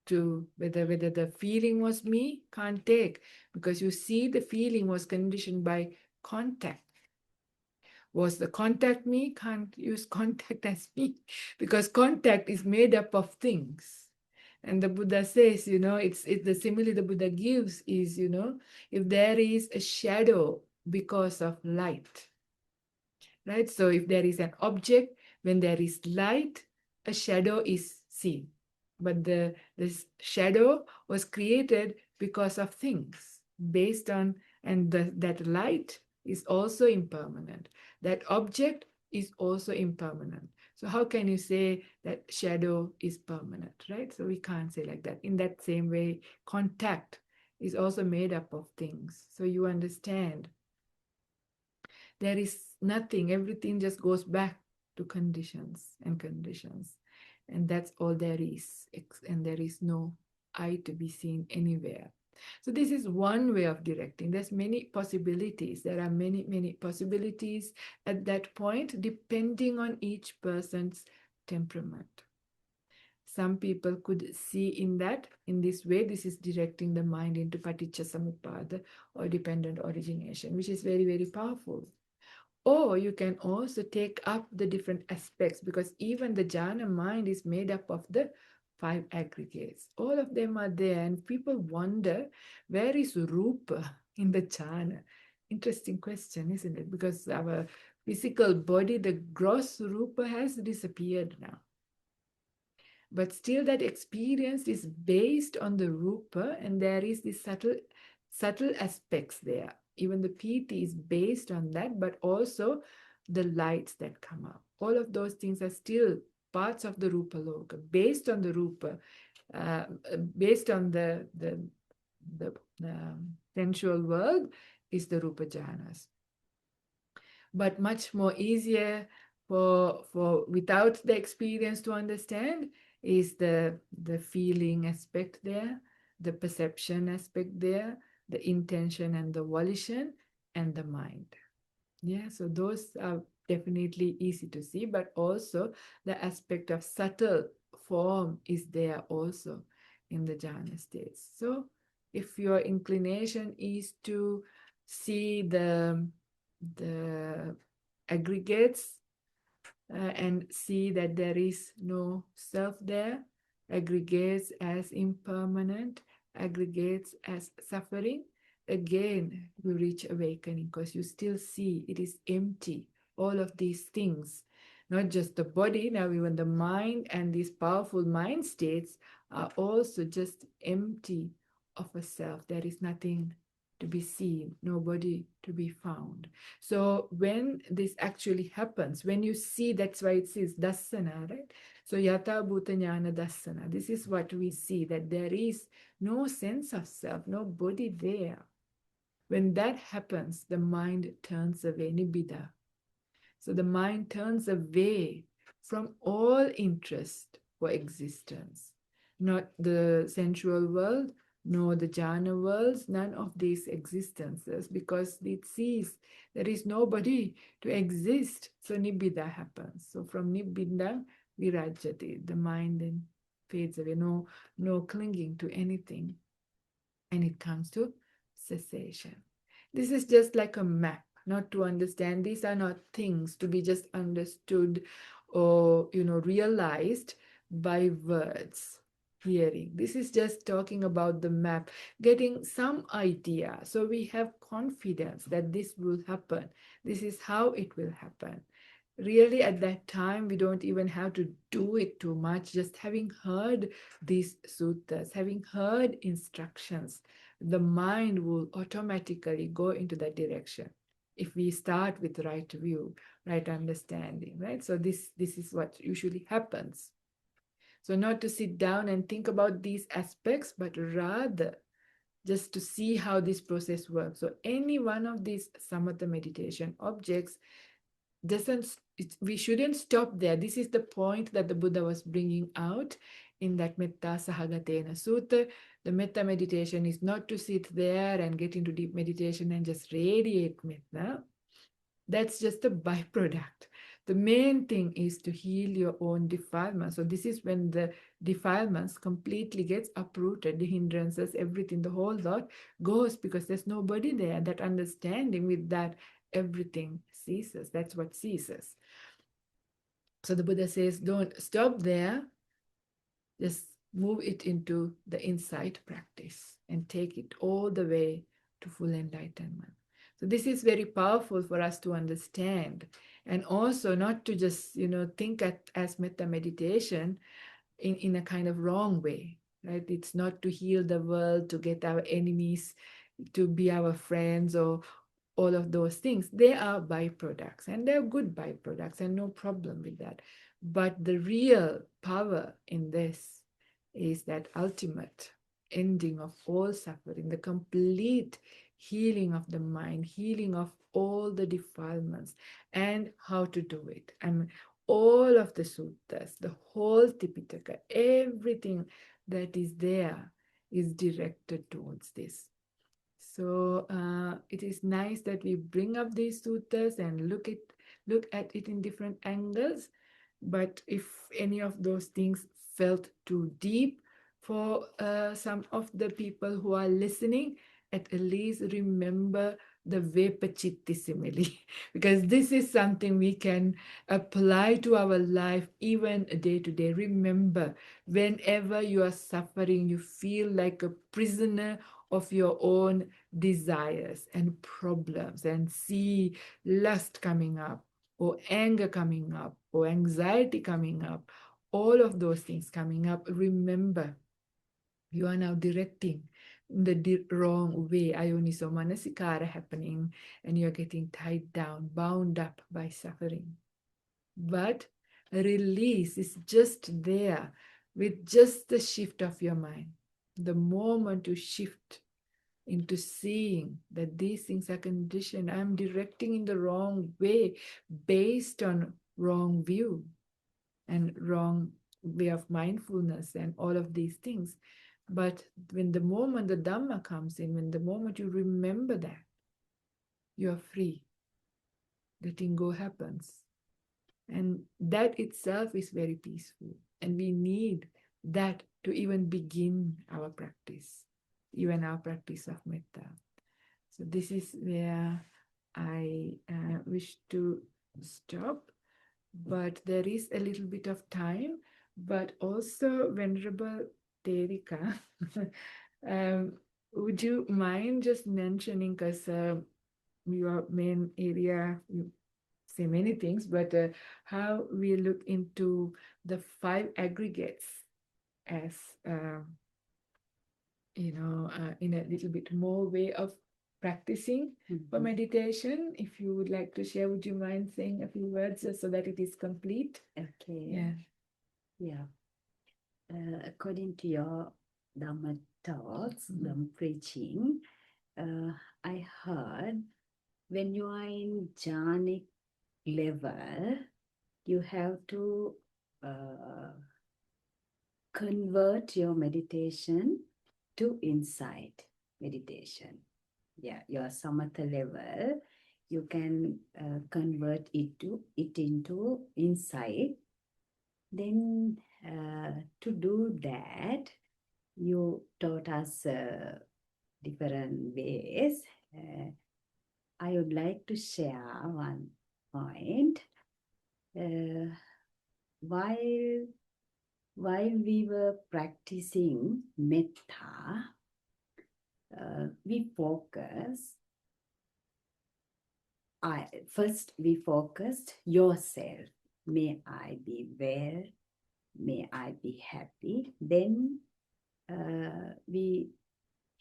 to whether the feeling was me, can't take, because you see the feeling was conditioned by contact. Was the contact me? Can't use contact as me, because contact is made up of things. And the Buddha says, it's the simile the Buddha gives is, if there is a shadow because of light, right? So if there is an object, when there is light, a shadow is seen. But this shadow was created because of things based on, and that light is also impermanent. That object is also impermanent. So how can you say that shadow is permanent, right? So we can't say like that. In that same way, contact is also made up of things. So you understand there is nothing, everything just goes back to conditions and conditions. And that's all there is. And there is no I to be seen anywhere. So this is one way of directing. There's many possibilities. There are many possibilities at that point, depending on each person's temperament. Some people could see in this way, this is directing the mind into paticca samuppada or dependent origination, which is very powerful. Or you can also take up the different aspects, because even the jhana mind is made up of the five aggregates. All of them are there, and people wonder, where is rupa in the jhana? Interesting question, isn't it? Because our physical body, the gross rupa has disappeared now. But still that experience is based on the rupa, and there is this subtle aspects there. Even the piti is based on that, but also the lights that come up. All of those things are still parts of the rupa loka, based on the rupa, uh, based on the sensual world is the rupa jhanas. But much more easier for without the experience to understand is the feeling aspect there, the perception aspect there, the intention and the volition, and the mind. Yeah, so those are definitely easy to see, but also the aspect of subtle form is there also in the jhana states. So if your inclination is to see the aggregates and see that there is no self there, aggregates as impermanent, aggregates as suffering, again you reach awakening, because you still see it is empty. All of these things, not just the body, now even the mind and these powerful mind states are also just empty of a self. There is nothing to be seen, nobody to be found. So when this actually happens, when you see, that's why it says dassana, right? So yata bhuta jnana dassana. This is what we see, that there is no sense of self, no body there. When that happens, the mind turns away, nibbida. So the mind turns away from all interest for existence, not the sensual world, nor the jhana worlds, none of these existences, because it sees there is nobody to exist. So nibbida happens. So from nibbida, virajati, the mind then fades away, no clinging to anything, and it comes to cessation. This is just like a map, not to understand. These are not things to be just understood or realized by words, hearing. This is just talking about the map, getting some idea. So we have confidence that this will happen. This is how it will happen. Really, at that time, we don't even have to do it too much. Just having heard these suttas, having heard instructions, the mind will automatically go into that direction if we start with right view, right understanding, right? So this is what usually happens. So not to sit down and think about these aspects, but rather just to see how this process works. So any one of these samatha meditation objects doesn't, we shouldn't stop there. This is the point that the Buddha was bringing out in that Mettasahagatenasutta. The metta meditation is not to sit there and get into deep meditation and just radiate metta. That's just a byproduct. The main thing is to heal your own defilements. So this is when the defilements completely gets uprooted, the hindrances, everything, the whole lot goes, because there's nobody there. That understanding, with that, everything ceases. That's what ceases. So the Buddha says, don't stop there. Just move it into the insight practice and take it all the way to full enlightenment. So this is very powerful for us to understand, and also not to just think as metta meditation in a kind of wrong way, right? It's not to heal the world, to get our enemies to be our friends, or all of those things. They are byproducts, and they're good byproducts, and no problem with that. But the real power in this is that ultimate ending of all suffering, the complete healing of the mind, healing of all the defilements, and how to do it. I mean, all of the suttas, the whole Tipitaka, everything that is there is directed towards this. So it is nice that we bring up these suttas and look at it in different angles. But if any of those things felt too deep for some of the people who are listening, at least remember the Vepachitti simile, because this is something we can apply to our life even day to day. Remember, whenever you are suffering, you feel like a prisoner of your own desires and problems, and see lust coming up, or anger coming up, or anxiety coming up, all of those things coming up, remember, you are now directing the wrong way, ayoniso manasikara happening, and you're getting tied down, bound up by suffering. But release is just there with just the shift of your mind. The moment you shift into seeing that these things are conditioned, I'm directing in the wrong way based on wrong view and wrong way of mindfulness and all of these things. But when the moment the Dhamma comes in, when the moment you remember that, you are free. Letting go happens. And that itself is very peaceful. And we need that to even begin our practice, even our practice of metta. So this is where I wish to stop. But there is a little bit of time. But also, Venerable Therika, would you mind just mentioning, because your main area, you say many things, but how we look into the 5 aggregates as, in a little bit more way of practicing for meditation. If you would like to share, would you mind saying a few words just so that it is complete? Okay. Yeah. According to your Dhamma talks, Dhamma preaching, I heard when you are in jhanic level, you have to convert your meditation to insight meditation. Yeah, your samatha level, you can convert it into insight. Then to do that, you taught us different ways. I would like to share one point. While we were practicing metta, we focused yourself. May I be well, may I be happy. Then we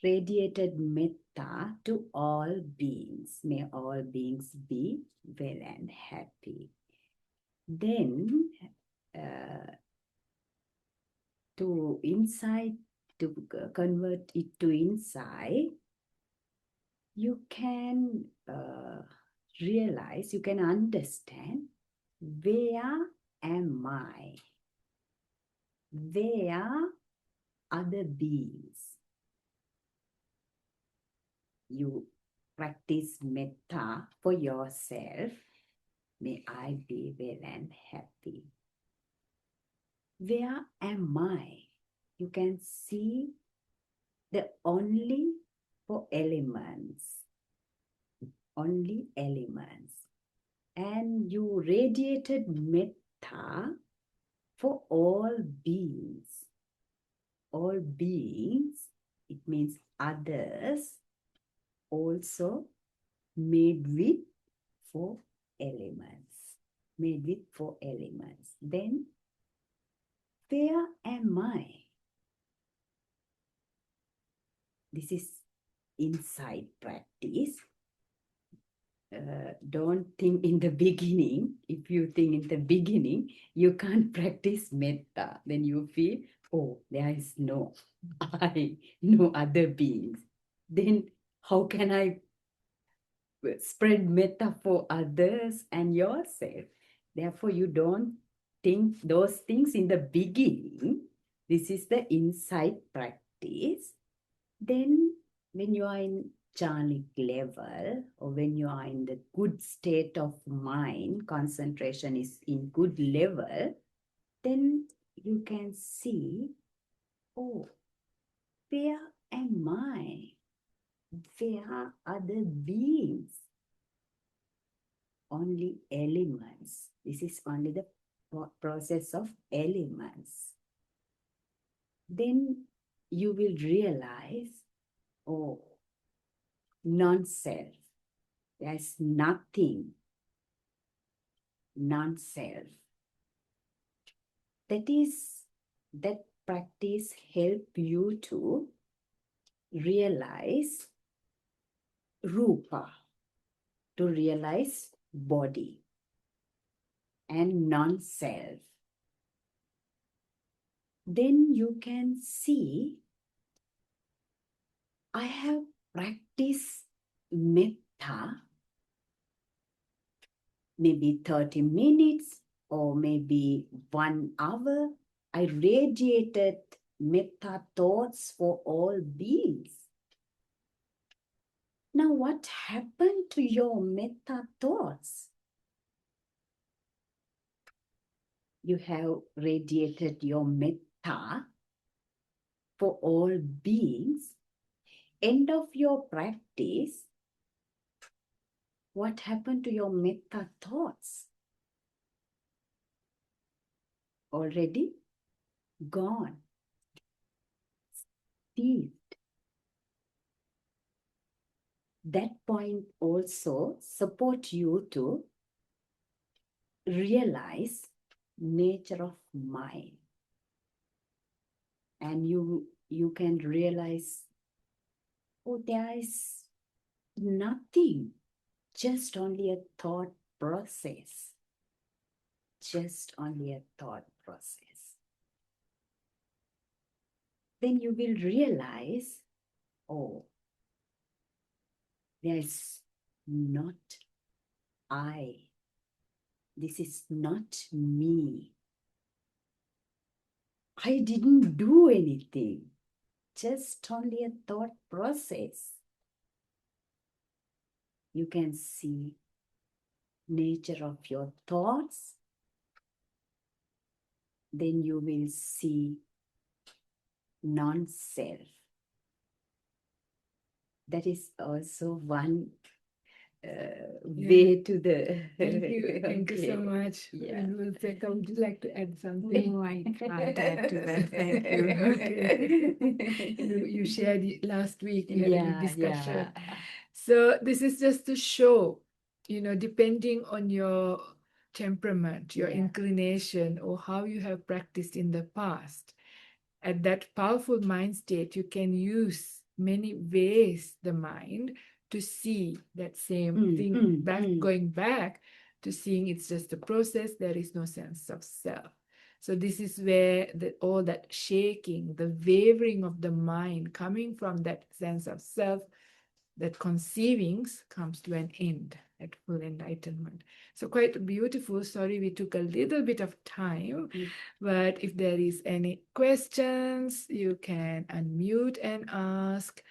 radiated metta to all beings. May all beings be well and happy. Then to convert it to insight, you can realize, you can understand, where am I? Where are the beings? You practice metta for yourself. May I be well and happy. Where am I? You can see the only elements. And you radiated metta for all beings. All beings, it means others also made with 4 elements. Made with 4 elements. Then, where am I? This is inside practice. Don't think in the beginning. If you think in the beginning, you can't practice metta. Then you feel, oh, there is no I, no other beings. Then how can I spread metta for others and yourself? Therefore, you don't think those things in the beginning. This is the inside practice. Then when you are in jhanic level, or when you are in the good state of mind, concentration is in good level, then you can see, oh, where am I? Where are other beings? Only elements. This is only the process of elements. Then you will realize, oh, non-self. There's nothing, non-self. That practice help you to realize rupa, to realize body and non-self. Then you can see, I have practiced metta maybe 30 minutes or maybe 1 hour. I radiated metta thoughts for all beings. Now, what happened to your metta thoughts? You have radiated your metta for all beings. End of your practice, what happened to your metta thoughts? Already gone, ceased. That point also support you to realize nature of mind. And you can realize, oh, there is nothing, just only a thought process. Just only a thought process. Then you will realize, oh, there is not I. This is not me. I didn't do anything. Just only a thought process. You can see nature of your thoughts. Then you will see non-self. That is also one way to the... Thank you so much. Yeah. And Therika, would you like to add something? No, I can't add to that. Thank you. Okay. You shared it last week in a discussion. Yeah. So this is just to show, depending on your temperament, your Yeah. inclination, or how you have practiced in the past, at that powerful mind state, you can use many ways the mind to see that same thing going back to seeing it's just a process, there is no sense of self. So this is where all that shaking, the wavering of the mind coming from that sense of self, that conceivings comes to an end at full enlightenment. So quite beautiful. Sorry, we took a little bit of time, but if there is any questions, you can unmute and ask,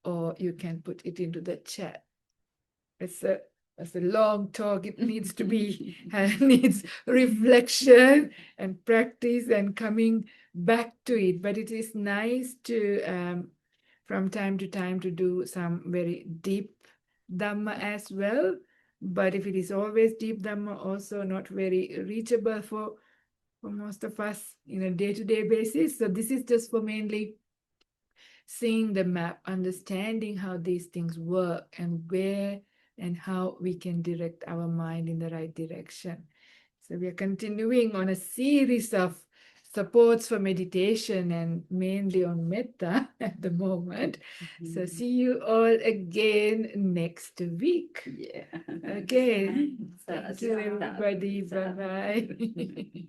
or you can put it into the chat. It's a long talk. It needs to be needs reflection and practice and coming back to it. But it is nice to from time to time to do some very deep Dhamma as well. But if it is always deep Dhamma, also not very reachable for most of us in a day-to-day basis. So this is just for mainly seeing the map, understanding how these things work and where and how we can direct our mind in the right direction. So we are continuing on a series of supports for meditation and mainly on metta at the moment. So see you all again next week. Yeah. Okay. Sa- Thank you, everybody. sa- Bye-bye.